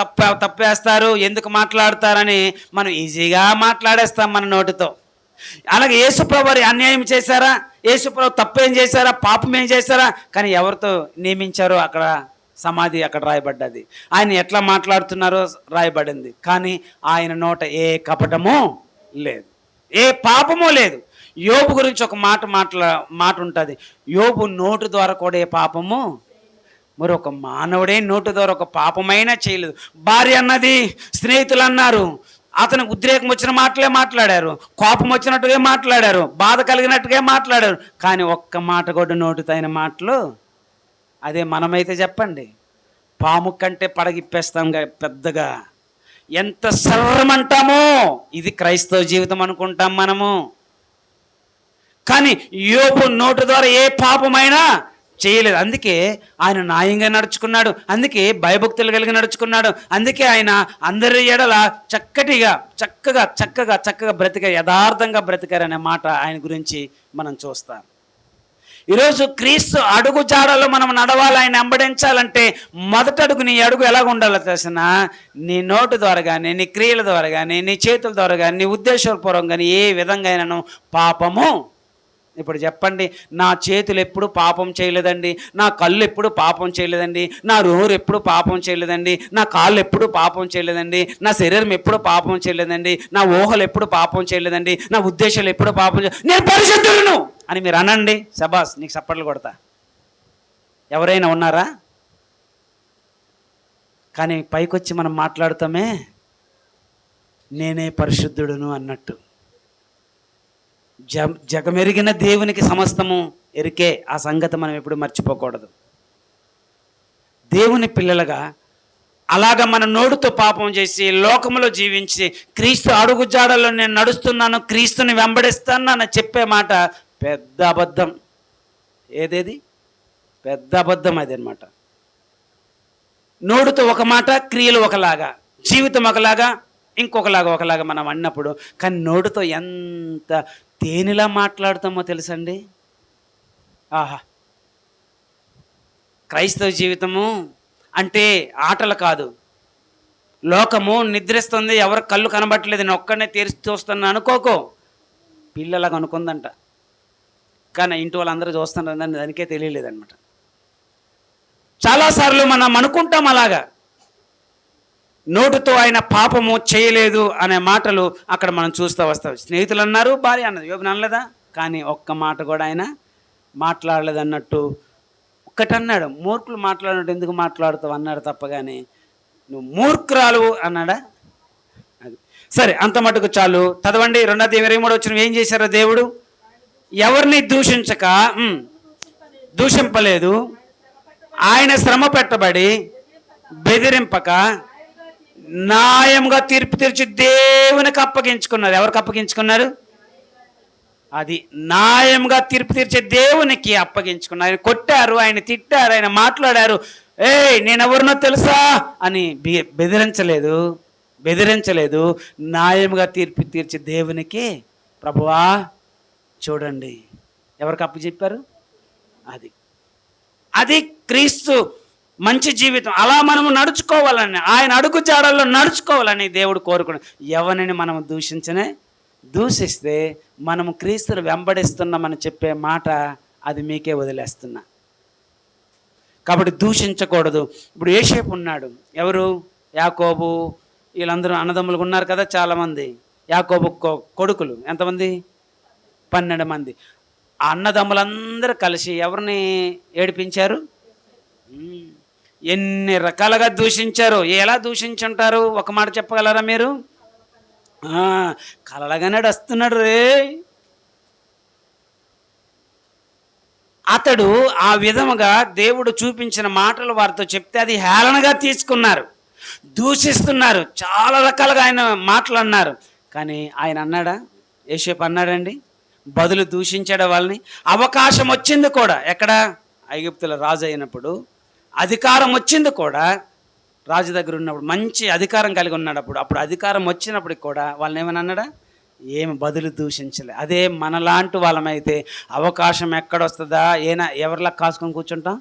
తప్పేస్తారు, ఎందుకు మాట్లాడతారని మనం ఈజీగా మాట్లాడేస్తాం మన నోటితో. అలాగే యేసుప్రభు వారు అన్యాయం చేశారా, యేసుప్రభు తప్పేం చేశారా, పాపం ఏం చేశారా, కానీ ఎవరితో నియమించారో అక్కడ సమాధి అక్కడ రాయబడ్డది. ఆయన ఎట్లా మాట్లాడుతున్నారో రాయబడింది. కానీ ఆయన నోట ఏ కపటము లేదు, ఏ పాపము లేదు. యోబు గురించి ఒక మాట ఉంటుంది. యోబు నోటు ద్వారా కూడా ఏ పాపము, మరి ఒక మానవుడే నోటు ద్వారా ఒక పాపమైనా చేయలేదు. భార్య అన్నది, స్నేహితులు అన్నారు, అతనికి ఉద్రేకం వచ్చిన మాటలే మాట్లాడారు, కోపం వచ్చినట్టుగా మాట్లాడారు, బాధ కలిగినట్టుగా మాట్లాడారు. కానీ ఒక్క మాట కూడా నోటితో అయిన మాటలు. అదే మనమైతే చెప్పండి, పాము కంటే పడగిప్పేస్తాం పెద్దగా, ఎంత సర్రమంటామో. ఇది క్రైస్తవ జీవితం అనుకుంటాం మనము. కానీ యోబు నోటు ద్వారా ఏ పాపమైనా చేయలేదు. అందుకే ఆయన న్యాయంగా నడుచుకున్నాడు, అందుకే భయభక్తులు కలిగి నడుచుకున్నాడు, అందుకే ఆయన అందరి ఎడల చక్కగా బ్రతిక యథార్థంగా బ్రతికారనే మాట ఆయన గురించి మనం చూస్తాం. ఈరోజు క్రీస్తు అడుగు జాడలో మనం నడవాలి, ఆయన వెంబడించాలంటే మొదటి అడుగు, నీ అడుగు ఎలాగ ఉండాలో తెలిసిన, నీ నోటు ద్వారా కానీ, నీ క్రియల ద్వారా కానీ, నీ చేతుల ద్వారా కానీ, నీ ఉద్దేశపూర్వకం కానీ ఏ విధంగా అయినా పాపము. ఇప్పుడు చెప్పండి, నా చేతులు ఎప్పుడు పాపం చేయలేదండి, నా కళ్ళు ఎప్పుడు పాపం చేయలేదండి, నా నోరు ఎప్పుడు పాపం చేయలేదండి, నా కాళ్ళు ఎప్పుడు పాపం చేయలేదండి, నా శరీరం ఎప్పుడు పాపం చేయలేదండి, నా ఊహలు ఎప్పుడు పాపం చేయలేదండి, నా ఉద్దేశాలు ఎప్పుడు పాపం నేను పరిశుద్ధులను అని మీరు అనండి. శబాస్, నీకు చప్పట్లు కొడతా. ఎవరైనా ఉన్నారా? కానీ పైకొచ్చి మనం మాట్లాడుతామే నేనే పరిశుద్ధుడును అన్నట్టు. జగమెరిగిన దేవునికి సమస్తము ఎరికే. ఆ సంగతి మనం ఎప్పుడు మర్చిపోకూడదు. దేవుని పిల్లలుగా అలాగ మన నోటితో పాపం చేసి లోకములో జీవించి క్రీస్తు అడుగు జాడలో నేను నడుస్తున్నాను, క్రీస్తుని వెంబడిస్తాను అని చెప్పే మాట పెద్ద అబద్ధం. ఏదేది పెద్ద అబద్ధం అది అన్నమాట. నోటితో ఒక మాట, క్రియలు ఒకలాగా, జీవితం ఒకలాగా, ఒకలాగా మనం అన్నప్పుడు, కానీ నోటితో ఎంత తేనెలా మాట్లాడుతామో తెలుసండి. ఆహా, క్రైస్తవ జీవితము అంటే ఆటలు కాదు. లోకము నిద్రిస్తుంది, ఎవరు కళ్ళు కనబట్టలేదు, నేను ఒక్కడనే తెరిచి చూస్తున్నా అనుకోకో. పిల్లలకు అనుకుందంట, కానీ ఇంటి వాళ్ళందరూ చూస్తున్నారు, దానికే తెలియలేదన్నమాట. చాలాసార్లు మనం అనుకుంటాం అలాగా. నోటితో ఆయన పాపము చేయలేదు అనే మాటలు అక్కడ మనం చూస్తూ వస్తాం. స్నేహితులు అన్నారు, భార్య అన్నది, యోబు అనలేదా? కానీ ఒక్క మాట కూడా ఆయన మాట్లాడలేదు అన్నట్టు ఒక్కటన్నాడు. మూర్ఖులు మాట్లాడినట్టు ఎందుకు మాట్లాడుతావు అన్నాడు తప్ప కానీ నువ్వు మూర్ఖురాలు అన్నాడా? అది సరే, అంత మటుకు చాలు. చదవండి 2:23 ఏం చేశారో దేవుడు ఎవరిని దూషింపలేదు. ఆయన శ్రమ పెట్టబడి బెదిరింపక న్యాయంగా తీర్పు తీర్చి దేవునికి అప్పగించుకున్నారు. ఎవరికి అప్పగించుకున్నారు? అది న్యాయంగా తీర్పు తీర్చే దేవునికి అప్పగించుకున్నారు. ఆయన కొట్టారు, ఆయన తిట్టారు, ఆయన మాట్లాడారు. నేనెవరినో తెలుసా అని బెదిరించలేదు. న్యాయంగా తీర్పు తీర్చే దేవునికి ప్రభువా చూడండి ఎవరికి అప్పచెప్పారు. అది క్రీస్తు మంచి జీవితం. అలా మనము నడుచుకోవాలని, ఆయన అడుగు జాడల్లో నడుచుకోవాలని దేవుడు కోరుకున్నాడు. ఎవరిని మనం దూషిస్తే మనము క్రీస్తును వెంబడిస్తున్నామని చెప్పే మాట అది మీకే వదిలేస్తున్నా. కాబట్టి దూషించకూడదు. ఇప్పుడు యోసేపు ఉన్నాడు. ఎవరు? యాకోబు. వీళ్ళందరూ అన్నదమ్ములు ఉన్నారు కదా చాలామంది. యాకోబు కొడుకులు ఎంతమంది? 12 మంది. ఆ అన్నదమ్ములందరూ కలిసి ఎవరిని ఏడిపించారు? ఎన్ని రకాలుగా దూషించారు. ఎలా దూషించుంటారు? ఒక మాట చెప్పగలరా మీరు? కలలగానే వస్తున్నాడు రే. అతడు ఆ విధముగా దేవుడు చూపించిన మాటలు వారితో చెప్తే అది హేళనగా తీసుకున్నారు, దూషిస్తున్నారు, చాలా రకాలుగా ఆయన మాటలు అన్నారు. కానీ ఆయన అన్నాడా? యోసేపు అన్నాడండి? బదులు దూషించాడు వాళ్ళని. అవకాశం వచ్చింది కూడా. ఎక్కడ? ఐగుప్తుల రాజు అయినప్పుడు అధికారం వచ్చింది కూడా. రాజు దగ్గర ఉన్నప్పుడు మంచి అధికారం కలిగి ఉన్నాడు. అప్పుడు అధికారం వచ్చినప్పటికి కూడా వాళ్ళని ఏమని అన్నాడా? ఏమి బదులు దూషించలే. అదే మనలాంటి వాళ్ళమైతే అవకాశం ఎక్కడొస్తుందా, ఎవరిలా కాచుకొని కూర్చుంటాం?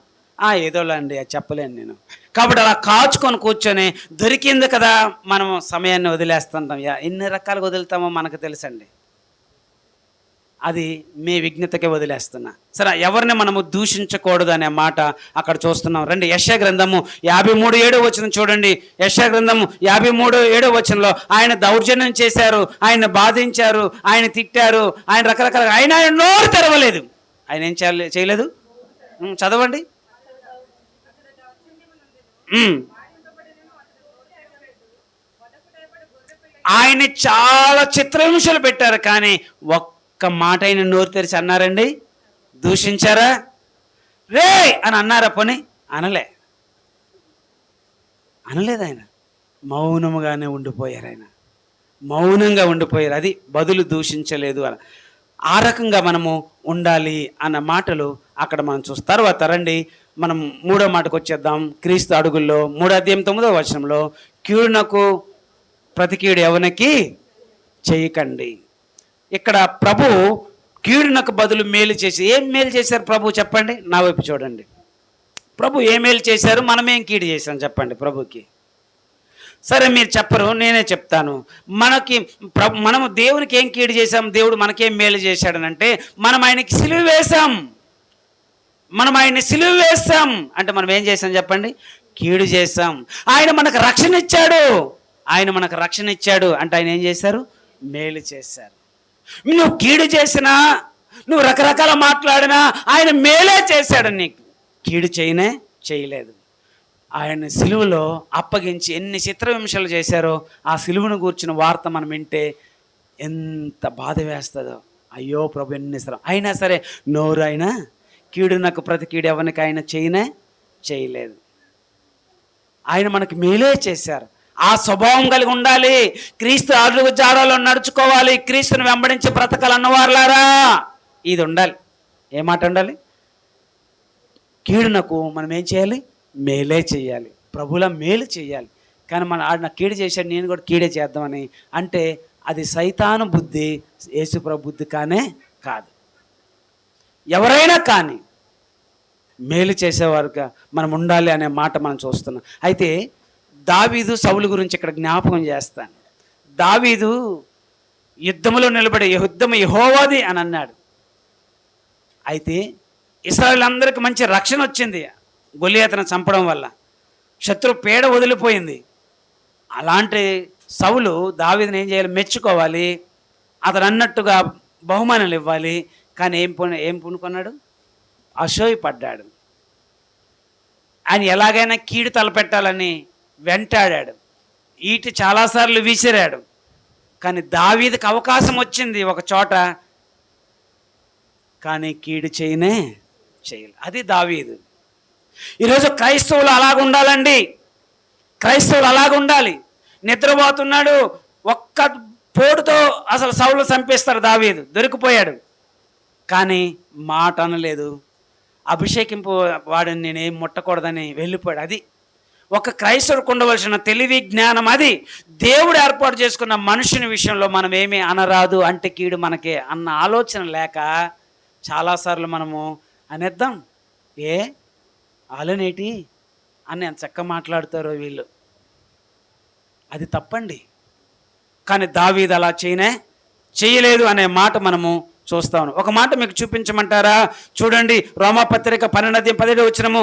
ఏదోలండి, అది చెప్పలేను నేను. కాబట్టి అలా కాచుకొని కూర్చొని దొరికింది కదా మనం సమయాన్ని వదిలేస్తుంటాం. ఎన్ని రకాలుగా వదులుతామో మనకు తెలుసండి. అది మీ విజ్ఞతకే వదిలేస్తున్నా. సరే, ఎవరిని మనము దూషించకూడదు అనే మాట అక్కడ చూస్తున్నాం. రండి, యెషయా గ్రంథము 53:7 చూడండి. యెషయా గ్రంథము 53:7 ఆయన దౌర్జన్యం చేశారు, ఆయన బాధించారు, ఆయన తిట్టారు, ఆయన రకరకాల, ఆయన నోరు తెరవలేదు. ఆయన ఏం చేయలేదు? చదవండి. ఆయన చాలా చిత్రహింసలు పెట్టారు, కానీ ఒక్క మాట ఆయన నోరు తెరిచి అన్నారండి? దూషించారా? రే అని అన్నారా? పోనీ అనలేదు. ఆయన మౌనముగానే ఉండిపోయారు. ఆయన మౌనంగా ఉండిపోయారు. అది బదులు దూషించలేదు అని. ఆ రకంగా మనము ఉండాలి అన్న మాటలు అక్కడ మనం చూస్తాం. తర్వాత రండి, మనం 3వ మాటకు వచ్చేద్దాం. క్రీస్తు అడుగుల్లో 3:9 కీడునకు ప్రతి కీడు ఎవరికి చేయకండి. ఇక్కడ ప్రభు కీడునకు బదులు మేలు చేసి, ఏం మేలు చేశారు ప్రభు చెప్పండి? నా వైపు చూడండి. ప్రభు ఏ మేలు చేశారు? మనమేం కీడు చేశాం చెప్పండి ప్రభుకి? సరే, మీరు చెప్పరు, నేనే చెప్తాను. మనము దేవునికి ఏం కీడు చేశాం? దేవుడు మనకేం మేలు చేశాడనంటే మనం ఆయనకి సిలువ వేశాం. ఆయన్ని సిలువ వేశాం అంటే మనం ఏం చేశాం చెప్పండి? కీడు చేశాం. ఆయన మనకు రక్షణ ఇచ్చాడు అంటే ఆయన ఏం చేశారు? మేలు చేశారు. నువ్వు కీడు చేసినా, నువ్వు రకరకాల మాట్లాడినా ఆయన మేలే చేశాడు. నీకు కీడు చేయలేదు. ఆయన సిలువలో అప్పగించి ఎన్ని చిత్రహింసలు చేశారో ఆ సిలువను కూర్చున్న వార్త మనం వింటే ఎంత బాధ వేస్తుందో. అయ్యో ప్రభు, ఎన్ని అయినా సరే నోరు అయినా కీడు నాకు ప్రతి కీడు ఎవరికి ఆయన చేయలేదు. ఆయన మనకి మేలే చేశారు. ఆ స్వభావం కలిగి ఉండాలి. క్రీస్తు అడుగు జాడలో నడుచుకోవాలి. క్రీస్తుని వెంబడించి బ్రతకాలన్నవారులారా, ఇది ఉండాలి. ఏ మాట ఉండాలి? కీడునకు మనం ఏం చేయాలి? మేలే చేయాలి. ప్రభులా మేలు చేయాలి. కానీ నాకు కీడు చేశాడు, నేను కూడా కీడే చేద్దామని అంటే అది సైతాను బుద్ధి, యేసుప్రభు బుద్ధి కాదు. ఎవరైనా కానీ మేలు చేసేవారుగా మనం ఉండాలి అనే మాట మనం చూస్తున్నాం. అయితే దావీదు సౌలు గురించి ఇక్కడ జ్ఞాపకం చేస్తాను. దావీదు యుద్ధంలో నిలబడి యుద్ధం యెహోవాది అని అన్నాడు. అయితే ఇశ్రాయేలులందరికీ మంచి రక్షణ వచ్చింది గొలియాతును చంపడం వల్ల. శత్రు పీడ వదిలిపోయింది. అలాంటి సౌలు దావీదుని ఏం చేయాలి? మెచ్చుకోవాలి, అతను అన్నట్టుగా బహుమానాలు ఇవ్వాలి. కానీ ఏం పూనుకున్నాడు? అసూయపడ్డాడు. ఆయన ఎలాగైనా కీడు తలపెట్టాలని వెంటాడాడు. ఈటి చాలాసార్లు విసిరాడు. కానీ దావీదుకి అవకాశం వచ్చింది ఒక చోట, కానీ కీడు చేయలే. అది దావీదు. ఈరోజు క్రైస్తవులు అలాగ ఉండాలండి. క్రైస్తవులు అలాగ ఉండాలి. నిద్రపోతున్నాడు, ఒక్క పోటుతో అసలు సౌలు చంపేస్తారు. దావీదు దొరికిపోయాడు, కానీ మాట అనలేదు. అభిషేకింపు వాడిని నేనేం ముట్టకూడదని వెళ్ళిపోయాడు. అది ఒక క్రైస్తవుడికి ఉండవలసిన తెలివి, జ్ఞానం. అది దేవుడు ఏర్పాటు చేసుకున్న మనుషుని విషయంలో మనం ఏమీ అనరాదు, అంటే కీడు మనకే అన్న ఆలోచన లేక చాలాసార్లు మనము అనేద్దాం. ఆలనేటి అని ఎంత చక్కగా మాట్లాడుతారో వీళ్ళు. అది తప్పండి. కానీ దావీదు అలా చేయలేదు అనే మాట మనము చూస్తాను. ఒక మాట మీకు చూపించమంటారా? చూడండి, రోమాపత్రిక 12:17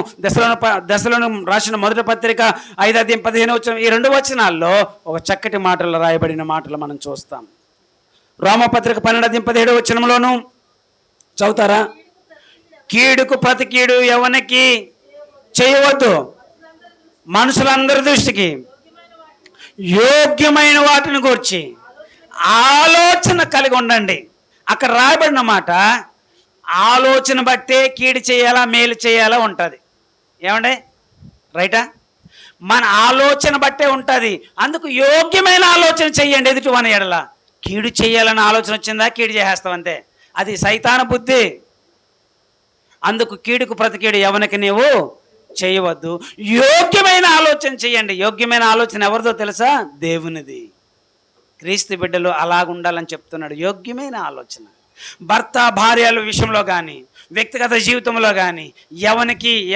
దశలోను రాసిన మొదటి పత్రిక 5:15 ఈ 2 వచనాల్లో ఒక చక్కటి మాటలు రాయబడిన మాటలు మనం చూస్తాం. రోమాపత్రిక 12:17 చదువుతారా? కీడుకు ప్రతి కీడు ఎవనికి చేయవద్దు, మనుషులందరి దృష్టికి యోగ్యమైన వాటిని గూర్చి ఆలోచన కలిగి ఉండండి. అక్కడ రాయబడిన మాట ఆలోచన బట్టే కీడు చేయాలా మేలు చేయాలా ఉంటుంది. ఏమండి, రైటా? మన ఆలోచన బట్టే ఉంటుంది. అందుకు యోగ్యమైన ఆలోచన చెయ్యండి. ఎదుటి మన ఎడల కీడు చేయాలని ఆలోచన వచ్చిందా, కీడు చేసేస్తాం అంతే. అది సైతాన బుద్ధి. అందుకు కీడుకు ప్రతి కీడు ఎవరికి నీవు చేయవద్దు, యోగ్యమైన ఆలోచన చేయండి. యోగ్యమైన ఆలోచన ఎవరిదో తెలుసా? దేవునిది. క్రీస్తు బిడ్డలు అలాగుండాలని చెప్తున్నాడు. యోగ్యమైన ఆలోచన. భర్త భార్యల విషయంలో కానీ, వ్యక్తిగత జీవితంలో కానీ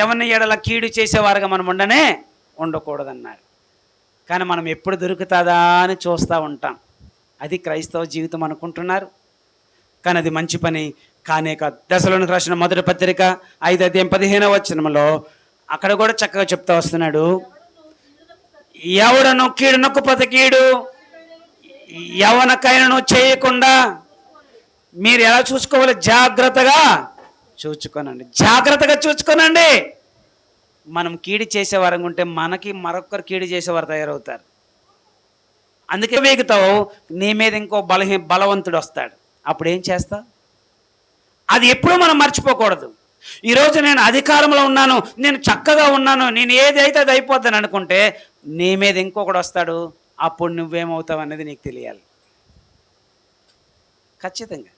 ఎవని ఎడల కీడు చేసేవారుగా మనం ఉండకూడదన్నాడు. కానీ మనం ఎప్పుడు దొరుకుతుందా అని చూస్తూ ఉంటాం. అది క్రైస్తవ జీవితం అనుకుంటున్నారు, కానీ అది మంచి పని కానే కాదు. దశలోనికి రాసిన మొదటి పత్రిక 5:15 అక్కడ కూడా చక్కగా చెప్తా వస్తున్నాడు. ఎవడను కీడునొక్కు ప్రతి కీడు ఎవరికైనా చేయకుండా మీరు ఎలా చూసుకోవాలి? జాగ్రత్తగా చూసుకోనండి. మనం కీడు చేసేవారం ఉంటే మనకి మరొకరు కీడు చేసేవారు తయారవుతారు. అందుకే వేగుతావు, నీ మీద ఇంకో బలవంతుడు వస్తాడు. అప్పుడు ఏం చేస్తావు? అది ఎప్పుడూ మనం మర్చిపోకూడదు. ఈరోజు నేను అధికారంలో ఉన్నాను, నేను చక్కగా ఉన్నాను, నేను ఏదైతే అది అయిపోద్దని అనుకుంటే నీ మీద ఇంకొకడు వస్తాడు. అప్పుడు నువ్వేమవుతావు అనేది నీకు తెలియాలి. ఖచ్చితంగా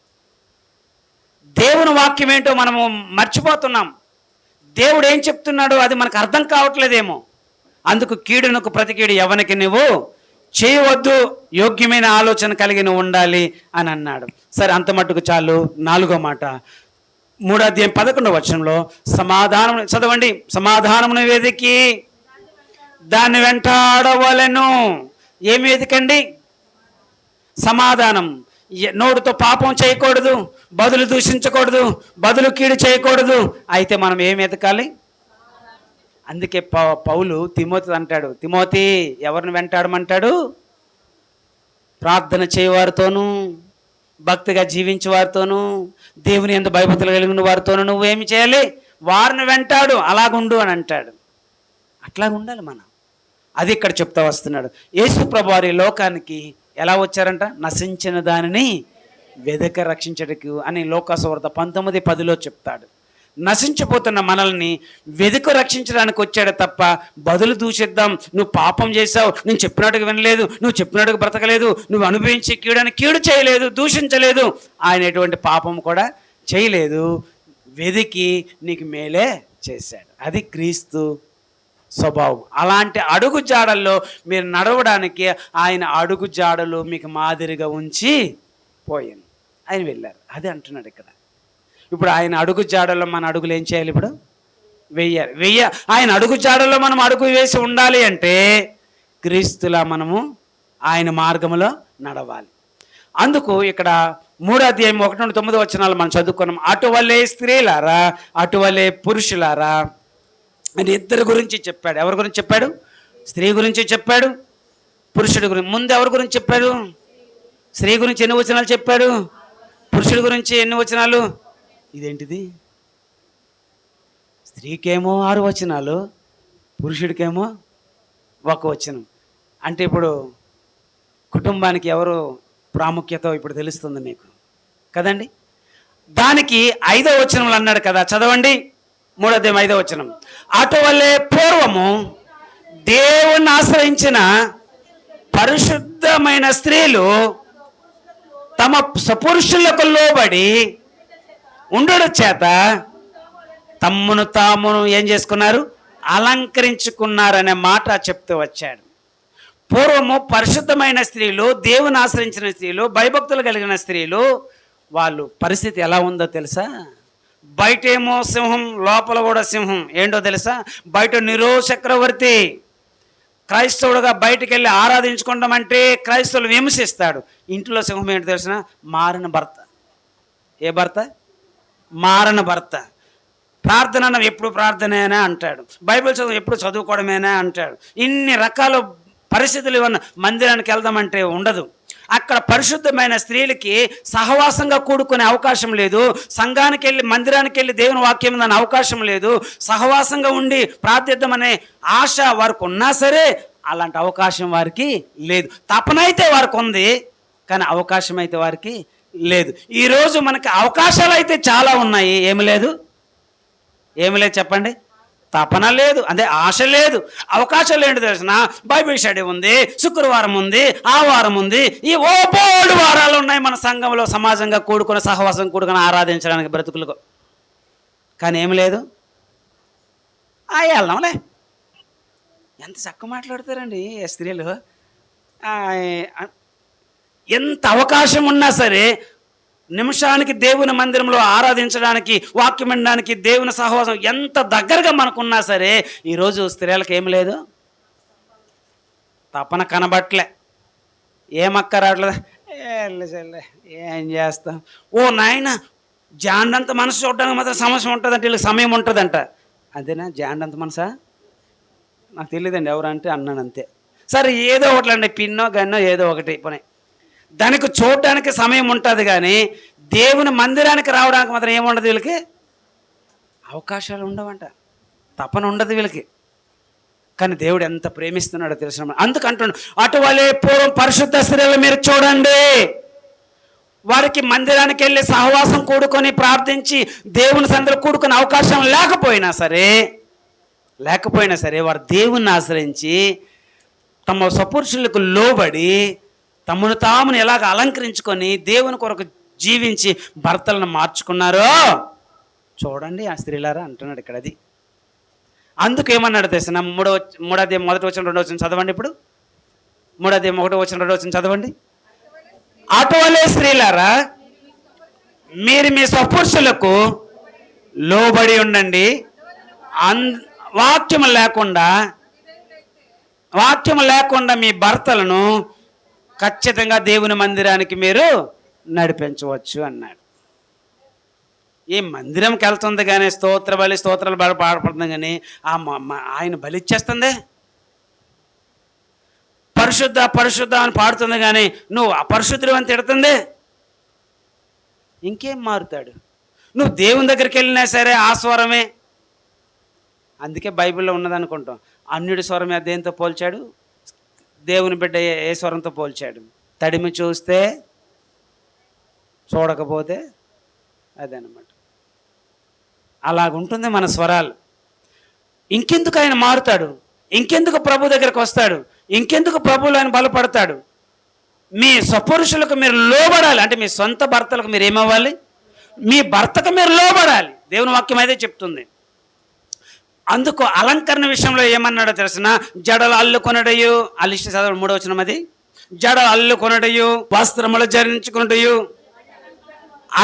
దేవుని వాక్యం ఏంటో మనము మర్చిపోతున్నాం. దేవుడు ఏం చెప్తున్నాడో అది మనకు అర్థం కావట్లేదేమో. అందుకు కీడునకు ప్రతి కీడు ఎవరికి నువ్వు చేయవద్దు, యోగ్యమైన ఆలోచన కలిగి నువ్వు ఉండాలి అని అన్నాడు. సరే, అంత మట్టుకు చాలు. 4వ మాట 3:11 సమాధానం చదవండి. సమాధానమును వెదికి దాన్ని వెంటాడవలెను. ఏమి వెతికండి? సమాధానం. నోటితో పాపం చేయకూడదు, బదులు దూషించకూడదు, బదులు కీడు చేయకూడదు. అయితే మనం ఏమి వెతకాలి? అందుకే పౌలు తిమోతి అంటాడు, తిమోతి ఎవరిని వెంటాడమంటాడు? ప్రార్థన చేయవారితోనూ, భక్తిగా జీవించే వారితోనూ, దేవుని యందు భయభక్తులు కలిగిన వారితోనూ నువ్వేమి చేయాలి? వారిని వెంటాడు, అలాగుండు అని అంటాడు. అట్లాగ ఉండాలి మనం. అది ఇక్కడ చెప్తా వస్తున్నాడు. యేసు ప్రభువు వారి లోకానికి ఎలా వచ్చారంట? నశించిన దానిని వెదక రక్షించడానికి అని లోకాసువార్త 19:10 చెప్తాడు. నశించిపోతున్న మనల్ని వెదుకు రక్షించడానికి వచ్చాడు తప్ప బదులు దూషిద్దాం, నువ్వు పాపం చేసావు, నేను చెప్పినట్టుగా వినలేదు, నువ్వు చెప్పినట్టుగా బ్రతకలేదు, నువ్వు అనుభవించి కీడు చేయలేదు, దూషించలేదు, ఆయన ఎటువంటి పాపం కూడా చేయలేదు, వెదికి నీకు మేలే చేశాడు. అది క్రీస్తు స్వభావం. అలాంటి అడుగు జాడల్లో మీరు నడవడానికి ఆయన అడుగు జాడలు మీకు మాదిరిగా ఉంచి పోయాను. ఆయన వెళ్ళారు. అది అంటున్నాడు ఇక్కడ. ఇప్పుడు ఆయన అడుగు జాడల్లో మన అడుగులు ఏం చేయాలి? ఇప్పుడు వెయ్యాలి. ఆయన అడుగు జాడల్లో మనం అడుగు వేసి ఉండాలి అంటే క్రీస్తులా మనము ఆయన మార్గంలో నడవాలి. అందుకు ఇక్కడ 3:1-9 మనం చదువుకున్నాం. అటువలే స్త్రీలారా, అటువలే పురుషులారా అని ఇద్దరి గురించి చెప్పాడు. ఎవరి గురించి చెప్పాడు? స్త్రీ గురించి చెప్పాడు, పురుషుడి గురించి. ముందు ఎవరి గురించి చెప్పాడు? స్త్రీ గురించి ఎన్ని వచనాలు చెప్పాడు? పురుషుడి గురించి ఎన్ని వచనాలు? ఇదేంటిది? స్త్రీకేమో 6 వచనాలు, పురుషుడికేమో 1 వచనం. అంటే ఇప్పుడు కుటుంబానికి ఎవరు ప్రాముఖ్యత ఇప్పుడు తెలుస్తుంది మీకు కదండి. దానికి 5వ వచనంలో అన్నాడు కదా, చదవండి 3వ అధ్యాయం 5వ వచనం. అటువలే పూర్వము దేవుణ్ణి ఆశ్రయించిన పరిశుద్ధమైన స్త్రీలు తమ సపురుషులకు లోబడి ఉండుట చేత తమ్మును తామును ఏం చేసుకున్నారు, అలంకరించుకున్నారనే మాట చెప్తూ వచ్చాడు. పూర్వము పరిశుద్ధమైన స్త్రీలు, దేవుని ఆశ్రయించిన స్త్రీలు, భయభక్తులు కలిగిన స్త్రీలు, వాళ్ళు పరిస్థితి ఎలా ఉందో తెలుసా? బయటేమో సింహం, లోపల కూడా సింహం. ఏంటో తెలుసా? బయట నిరో చక్రవర్తి, క్రైస్తవుడుగా బయటికి వెళ్ళి ఆరాధించుకోవడం అంటే క్రైస్తవులు విమర్శిస్తాడు. ఇంట్లో సింహం ఏంటో తెలిసిన? మారిన భర్త. ఏ భర్త? మారిన భర్త. ప్రార్థన ఎప్పుడు ప్రార్థనేనా అంటాడు, బైబిల్ చదువు ఎప్పుడు చదువుకోవడమేనా అంటాడు. ఇన్ని రకాల పరిస్థితులు ఇవన్నీ మందిరానికి వెళ్దామంటే ఉండదు. అక్కడ పరిశుద్ధమైన స్త్రీలకి సహవాసంగా కూడుకునే అవకాశం లేదు. సంఘానికి వెళ్ళి మందిరానికి వెళ్ళి దేవుని వాక్యం ఉందని అవకాశం లేదు. సహవాసంగా ఉండి ప్రార్థిద్దామనే ఆశ వారికి ఉన్నా సరే అలాంటి అవకాశం వారికి లేదు. తపన అయితే వారికి ఉంది, కానీ అవకాశం అయితే వారికి లేదు. ఈరోజు మనకి అవకాశాలు అయితే చాలా ఉన్నాయి, ఏమి లేదు? ఏమి లేదు చెప్పండి? తపన లేదు, అదే ఆశ లేదు. అవకాశాలు ఏంటి తెలిసిన? బైబిల్ స్టడీ ఉంది, శుక్రవారం ఉంది, ఆ వారం ఉంది, ఈ ఓ 3 వారాలు ఉన్నాయి మన సంఘంలో సమాజంగా కూడుకుని సహవాసం కూడుకుని ఆరాధించడానికి బ్రతుకులకు. కానీ ఏమి లేదు. వెళ్దాంలే. ఎంత చక్కగా మాట్లాడతారండి స్త్రీలు. ఎంత అవకాశం ఉన్నా సరే నిమిషానికి దేవుని మందిరంలో ఆరాధించడానికి, వాక్యం వినడానికి, దేవుని సహవాసం ఎంత దగ్గరగా మనకున్నా సరే ఈరోజు స్త్రీలకు ఏమి లేదు, తపన కనబట్లే. ఏమక్క రావట్లేదు, ఏం చేస్తాం. ఓ నాయన, జాండంత మనసు చూడడానికి మాత్రం సమస్య ఉంటుందంటే వీళ్ళకి సమయం ఉంటుందంట. అదేనా జాండంత మనసా? నాకు తెలియదండి, ఎవరంటే అన్నాను అంతే. సరే ఏదో ఒకటి అండి, పిన్నో గన్నో ఏదో ఒకటి పని. దానికి చూడడానికి సమయం ఉంటుంది, కానీ దేవుని మందిరానికి రావడానికి మాత్రం ఏముండదు వీళ్ళకి, అవకాశాలు ఉండవంట, తపన ఉండదు వీళ్ళకి. కానీ దేవుడు ఎంత ప్రేమిస్తున్నాడో తెలిసిన. అందుకంటున్నాడు, అటువలే పూర్వం పరిశుద్ధ స్త్రీలు మీరు చూడండి. వారికి మందిరానికి వెళ్ళి సహవాసం కూడుకొని ప్రార్థించి దేవుని సందులో కూడుకునే అవకాశం లేకపోయినా సరే వారు దేవుణ్ణి ఆశ్రయించి తమ సపురుషులకు లోబడి తమను తామును ఎలాగ అలంకరించుకొని దేవుని కొరకు జీవించి భర్తలను మార్చుకున్నారో చూడండి ఆ స్త్రీలారా అంటున్నాడు ఇక్కడ. అది అందుకు ఏమన్నాడు తెలిసిన? 3వ అధ్యాయం 1వ వచనం 2వ వచనం చదవండి. ఇప్పుడు 3వ అధ్యాయం 1వ వచనం 2వ వచనం చదవండి. అటువలే స్త్రీలారా మీరు మీ సపురుషులకు లోబడి ఉండండి. వాక్యం లేకుండా మీ భర్తలను ఖచ్చితంగా దేవుని మందిరానికి మీరు నడిపించవచ్చు అన్నాడు. ఈ మందిరంకి వెళ్తుంది కానీ స్తోత్రాలు పాడపడుతుంది, కానీ ఆయన బలిచ్చేస్తుంది. పరిశుద్ధ అని పాడుతుంది, కానీ నువ్వు అపరిశుద్ధుడు అని తిడుతుంది. ఇంకేం మారుతాడు? నువ్వు దేవుని దగ్గరికి వెళ్ళినా సరే ఆ స్వరమే. అందుకే బైబిల్లో ఉన్నదనుకుంటాం, అన్యుడి స్వరమే దేంతో పోల్చాడు? దేవుని బిడ్డ ఏ స్వరంతో పోల్చాడు? తడిమి చూస్తే చూడకపోతే అదనమాట. అలాగుంటుంది మన స్వరాలు. ఇంకెందుకు ఆయన మారుతాడు? ఇంకెందుకు ప్రభు దగ్గరికి వస్తాడు? ఇంకెందుకు ప్రభువులో ఆయన బలపడతాడు? మీ స్వపురుషులకు మీరు లోబడాలి. అంటే మీ సొంత భర్తలకు మీరు ఏమవ్వాలి? మీ భర్తకు మీరు లోబడాలి. దేవుని వాక్యం అయితే చెప్తుంది. అందుకు అలంకరణ విషయంలో ఏమన్నాడో తెలిసిన? జడలు అల్లుకొనడయు, అలిష్ట చదవడం 3వ వచనం, అది జడలు అల్లుకొనడయు వస్త్రములు ధరించుకున్నటయు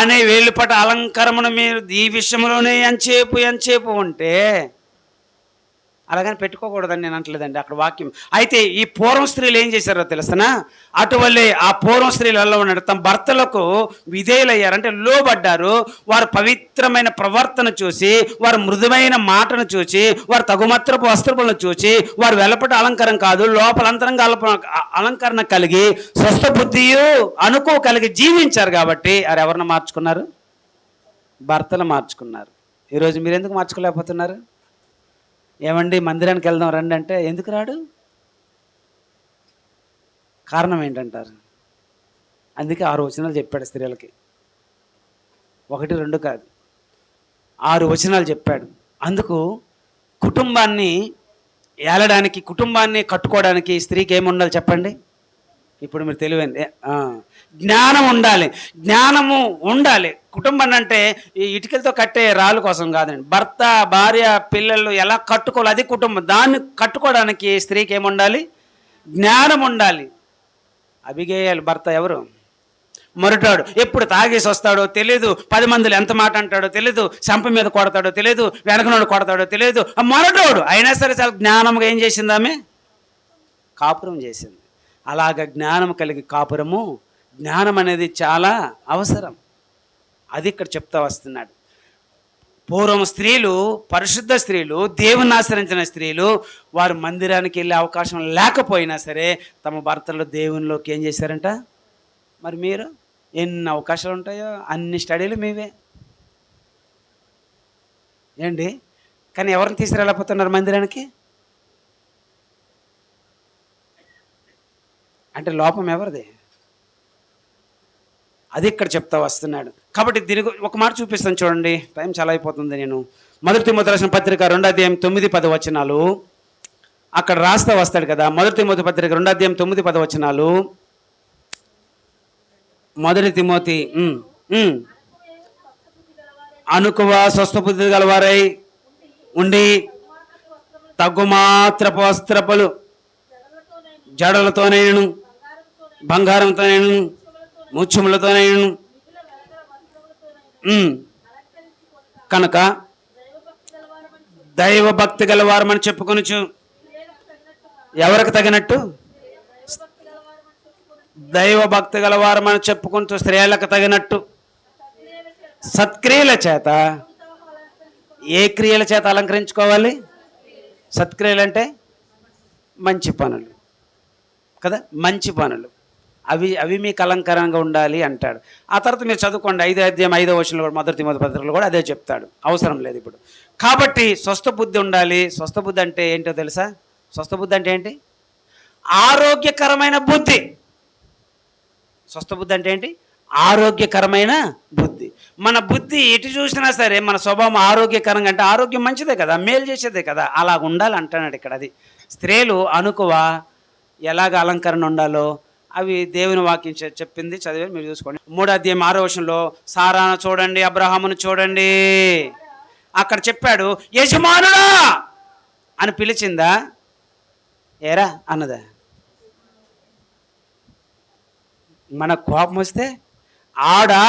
అనే వేలుపట అలంకరమును మీరు ఈ విషయంలోనే ఎంచేపు ఉంటే అలాగని పెట్టుకోకూడదని నేను అంటలేదండి, అక్కడ వాక్యం. అయితే ఈ పూర్వం స్త్రీలు ఏం చేశారో తెలుస్తున్నా? అటువల్లే ఆ పూర్వం స్త్రీలు ఎలా ఉన్నారు? తమ భర్తలకు విధేయులయ్యారు, అంటే లోబడ్డారు. వారు పవిత్రమైన ప్రవర్తన చూసి, వారు మృదువైన మాటను చూసి, వారు తగుమాత్రపు వస్త్రములను చూసి, వారు వెలపట అలంకారం కాదు లోపలంతరంగా అలంకరణ కలిగి స్వస్థ బుద్ధియు అనుకో కలిగి జీవించారు. కాబట్టి వారు ఎవరిని మార్చుకున్నారు? భర్తలు మార్చుకున్నారు. ఈరోజు మీరు ఎందుకు మార్చుకోలేకపోతున్నారు? ఏమండి మందిరానికి వెళ్దాం రండి అంటే ఎందుకు రాడు? కారణం ఏంటంటారు? అందుకే 6 వచనాలు చెప్పాడు స్త్రీలకి, 1, 2 కాదు, 6 వచనాలు చెప్పాడు. అందుకు కుటుంబాన్ని ఏలడానికి, కుటుంబాన్ని కట్టుకోవడానికి స్త్రీకి ఏమి ఉండాలి చెప్పండి? ఇప్పుడు మీరు తెలివండి, జ్ఞానం ఉండాలి. జ్ఞానము ఉండాలి. కుటుంబాన్ని అంటే ఈ ఇటుకలతో కట్టే రాళ్ళ కోసం కాదండి. భర్త, భార్య, పిల్లలు ఎలా కట్టుకోవాలి, అది కుటుంబం. దాన్ని కట్టుకోవడానికి స్త్రీకి ఏముండాలి? జ్ఞానం ఉండాలి. అబిగేయాలి భర్త ఎవరు? మొరటాడు. ఎప్పుడు తాగేసి వస్తాడో తెలియదు, 10 మందిలో ఎంత మాట అంటాడో తెలియదు, చంప మీద కొడతాడో తెలియదు, వెనకనోడు కొడతాడో తెలియదు, మొరటోడు. అయినా సరే చాలా జ్ఞానంగా ఏం చేసింది ఆమె? కాపురం చేసింది. అలాగ జ్ఞానం కలిగి కాపురము, జ్ఞానం అనేది చాలా అవసరం. అది ఇక్కడ చెప్తా వస్తున్నాడు. పూర్వం స్త్రీలు, పరిశుద్ధ స్త్రీలు, దేవుని ఆశ్రయించిన స్త్రీలు, వారు మందిరానికి వెళ్ళే అవకాశం లేకపోయినా సరే తమ భర్తలు దేవునిలోకి ఏం చేశారంట? మరి మీరు ఎన్ని అవకాశాలు ఉంటాయో అన్ని స్టడీలు మీవే ఏంటి, కానీ ఎవరిని తీసుకురాలేకపోతున్నారు మందిరానికి? అంటే లోపం ఎవరిది? అది ఇక్కడ చెప్తా వస్తున్నాడు. కాబట్టి దీనికి ఒక మాట చూపిస్తాను చూడండి, టైం చాలా అయిపోతుంది. నేను 1 తిమోతి రాసిన పత్రిక 2 అధ్యాయం 9-10 వచనాలు అక్కడ రాస్తా వస్తాడు కదా. 1 తిమోతి పత్రిక 2 అధ్యాయం 9-10 వచనాలు. 1 తిమోతి అనుకువ స్వస్థబుద్ధి గలవారై ఉండి తగ్గుమాత్రపు వస్త్రపులు జడలతోనేను, బంగారంతోనేను, ముత్యములతోనేను కనుక దైవ భక్తి గలవారమని చెప్పుకొనుచు. ఎవరికి తగినట్టు? దైవ భక్తి గలవారమని చెప్పుకుంటూ స్త్రీలకు తగినట్టు సత్క్రియల చేత. ఏ క్రియల చేత అలంకరించుకోవాలి? సత్క్రియలు అంటే మంచి పనులు కదా, మంచి పనులు. అవి మీకు అలంకరంగా ఉండాలి అంటాడు. ఆ తర్వాత మీరు చదువుకోండి 5వ అధ్యాయం 5వ వచనంలో కూడా, 1 తిమోతి పత్రికలో కూడా అదే చెప్తాడు. అవసరం లేదు ఇప్పుడు. కాబట్టి స్వస్థ బుద్ధి ఉండాలి. స్వస్థ బుద్ధి అంటే ఏంటో తెలుసా? స్వస్థ బుద్ధి అంటే ఏంటి? ఆరోగ్యకరమైన బుద్ధి. స్వస్థ బుద్ధి అంటే ఏంటి? ఆరోగ్యకరమైన బుద్ధి. మన బుద్ధి ఎటు చూసినా సరే మన స్వభావం ఆరోగ్యకరంగా, అంటే ఆరోగ్యం మంచిదే కదా, మేలు చేసేదే కదా, అలా ఉండాలి అంటున్నాడు ఇక్కడ. అది స్త్రీలు అనుకువ ఎలాగ అలంకరణ ఉండాలో అవి దేవుని వాక్యం చెప్పింది, చదివి మీరు చూసుకోండి. 3వ అధ్యాయం 6వ వచనంలో సారాను చూడండి, అబ్రహామును చూడండి. అక్కడ చెప్పాడు యజమానుడా అని పిలిచిందా? ఏరా అన్నదా? మన కోపం వస్తే ఆడా,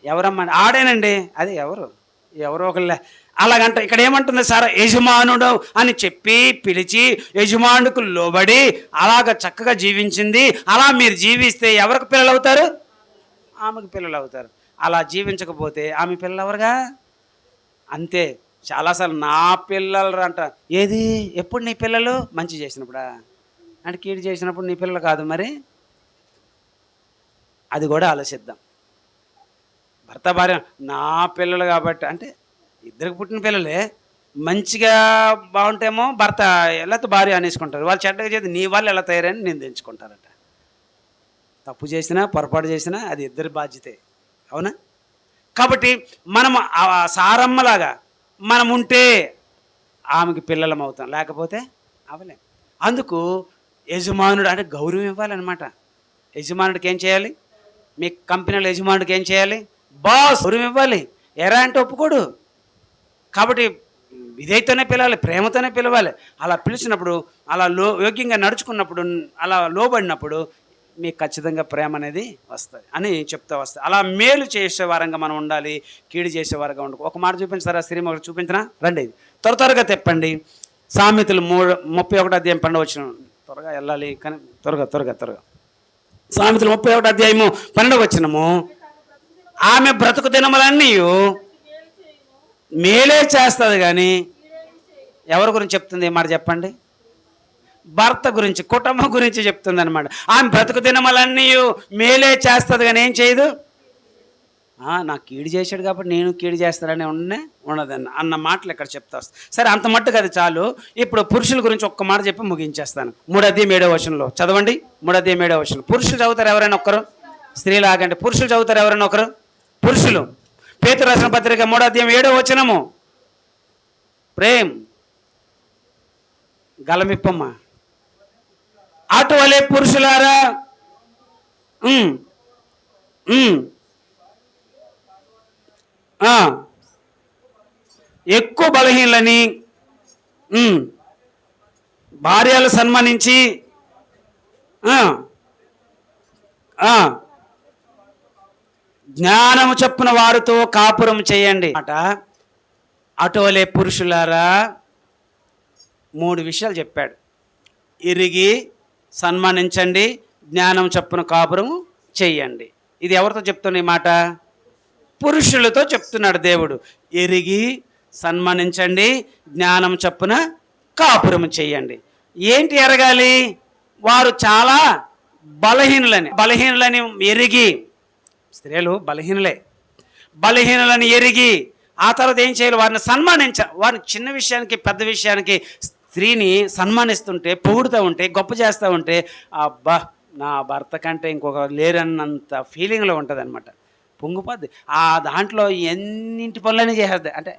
ఎవరమ్మా? ఆడేనండి. అది ఎవరో ఒకళ్ళే. అలాగంట ఇక్కడ ఏమంటుంది? సార్ యజమానుడు అని చెప్పి పిలిచి యజమానుడికి లోబడి అలాగ చక్కగా జీవించింది. అలా మీరు జీవిస్తే ఎవరికి పిల్లలు అవుతారు? ఆమెకు పిల్లలు అవుతారు. అలా జీవించకపోతే ఆమె పిల్లలు ఎవరుగా? అంతే. చాలాసార్లు నా పిల్లలు అంట. ఏది? ఎప్పుడు నీ పిల్లలు? మంచి చేసినప్పుడా? అంటే కీడు చేసినప్పుడు నీ పిల్లలు కాదు మరి. అది కూడా ఆలోచిద్దాం. భర్త భార్య నా పిల్లలు కాబట్టి, అంటే ఇద్దరికి పుట్టిన పిల్లలే. మంచిగా బాగుంటేమో భర్త లేకపోతే భార్య అనేసుకుంటారు. వాళ్ళు చెడ్డగా చేసి నీ వాళ్ళు ఎలా తయారని నేను తెంచుకుంటారట. తప్పు చేసినా పొరపాటు చేసినా అది ఇద్దరి బాధ్యతే, అవునా? కాబట్టి మనం సారమ్మలాగా మనం ఉంటే ఆమెకి పిల్లలం అవుతాం, లేకపోతే అవలేం. అందుకు యజమానుడు అంటే గౌరవం ఇవ్వాలన్నమాట. యజమానుడికి ఏం చేయాలి? మీ కంపెనీలో యజమానుడికి ఏం చేయాలి? బాస్ గౌరవం ఇవ్వాలి. ఎరా అంటే ఒప్పుకోడు. కాబట్టి విధేయతోనే పిలవాలి, ప్రేమతోనే పిలవాలి. అలా పిలిచినప్పుడు, అలా యోగ్యంగా నడుచుకున్నప్పుడు, అలా లోబడినప్పుడు మీకు ఖచ్చితంగా ప్రేమ అనేది వస్తుంది అని చెప్తా వస్తుంది. అలా మేలు చేసే వారంగా మనం ఉండాలి, కీడు చేసే వారంగా ఉండకు. ఒక మాట చూపించారా? స్త్రీ ఒకటి చూపించినా రండి, త్వరగా తెప్పండి. సామెతలు 31వ అధ్యాయం 12వ వచనం. త్వరగా వెళ్ళాలి కానీ త్వరగా. సామెతలు 31వ అధ్యాయము 12వ వచనము. ఆమె బ్రతుకు దినములన్నీ మేలే చేస్తుంది కానీ ఎవరి గురించి చెప్తుంది? మాట చెప్పండి. భర్త గురించి, కుటుంబం గురించి చెప్తుంది అనమాట. ఆమె బ్రతుకు దినములన్నీ మేలే చేస్తుంది కానీ ఏం చేయదు? నాకు కీడు చేశాడు కాబట్టి నేను కీడు చేస్తానని ఉండదన్న అన్న మాటలు ఇక్కడ చెప్తా వస్తా. సరే, అంత మట్టుకు అది చాలు. ఇప్పుడు పురుషుల గురించి ఒక్క మాట చెప్పి ముగించేస్తాను. 3:7 చదవండి. 3:7 పురుషులు చదువుతారు ఎవరైనా ఒక్కరు? స్త్రీలు ఆగండి. పురుషులు చదువుతారు ఎవరైనా ఒకరు? పురుషులు. పేతురు రాసిన పత్రిక 3:7 ప్రేమ్ గలమిప్పమ్మ. అటువలే పురుషులారా ఎక్కువ బలహీనలని భార్యలు సన్మానించి జ్ఞానము చొప్పున వారితో కాపురం చేయండి అట. అటువలే పురుషులారా 3 విషయాలు చెప్పాడు. ఎరిగి సన్మానించండి, జ్ఞానం చొప్పున కాపురం చెయ్యండి. ఇది ఎవరితో చెప్తున్న ఈ మాట? పురుషులతో చెప్తున్నాడు దేవుడు. ఎరిగి సన్మానించండి, జ్ఞానం చొప్పున కాపురం చెయ్యండి. ఏంటి ఎరగాలి? వారు చాలా బలహీనులని ఎరిగి, స్త్రీలు బలహీనులని ఎరిగి ఆ తర్వాత ఏం చేయాలి? వారిని సన్మానించాలి. వారిని చిన్న విషయానికి పెద్ద విషయానికి స్త్రీని సన్మానిస్తుంటే, పొగుడుతూ ఉంటే, గొప్ప చేస్తూ ఉంటే, అబ్బా నా భర్త కంటే ఇంకొక లేరన్నంత ఫీలింగ్లో ఉంటుంది అనమాట. పొంగిపోద్ది. దాంట్లో ఎన్నింటి పనులని చేసేది అంటే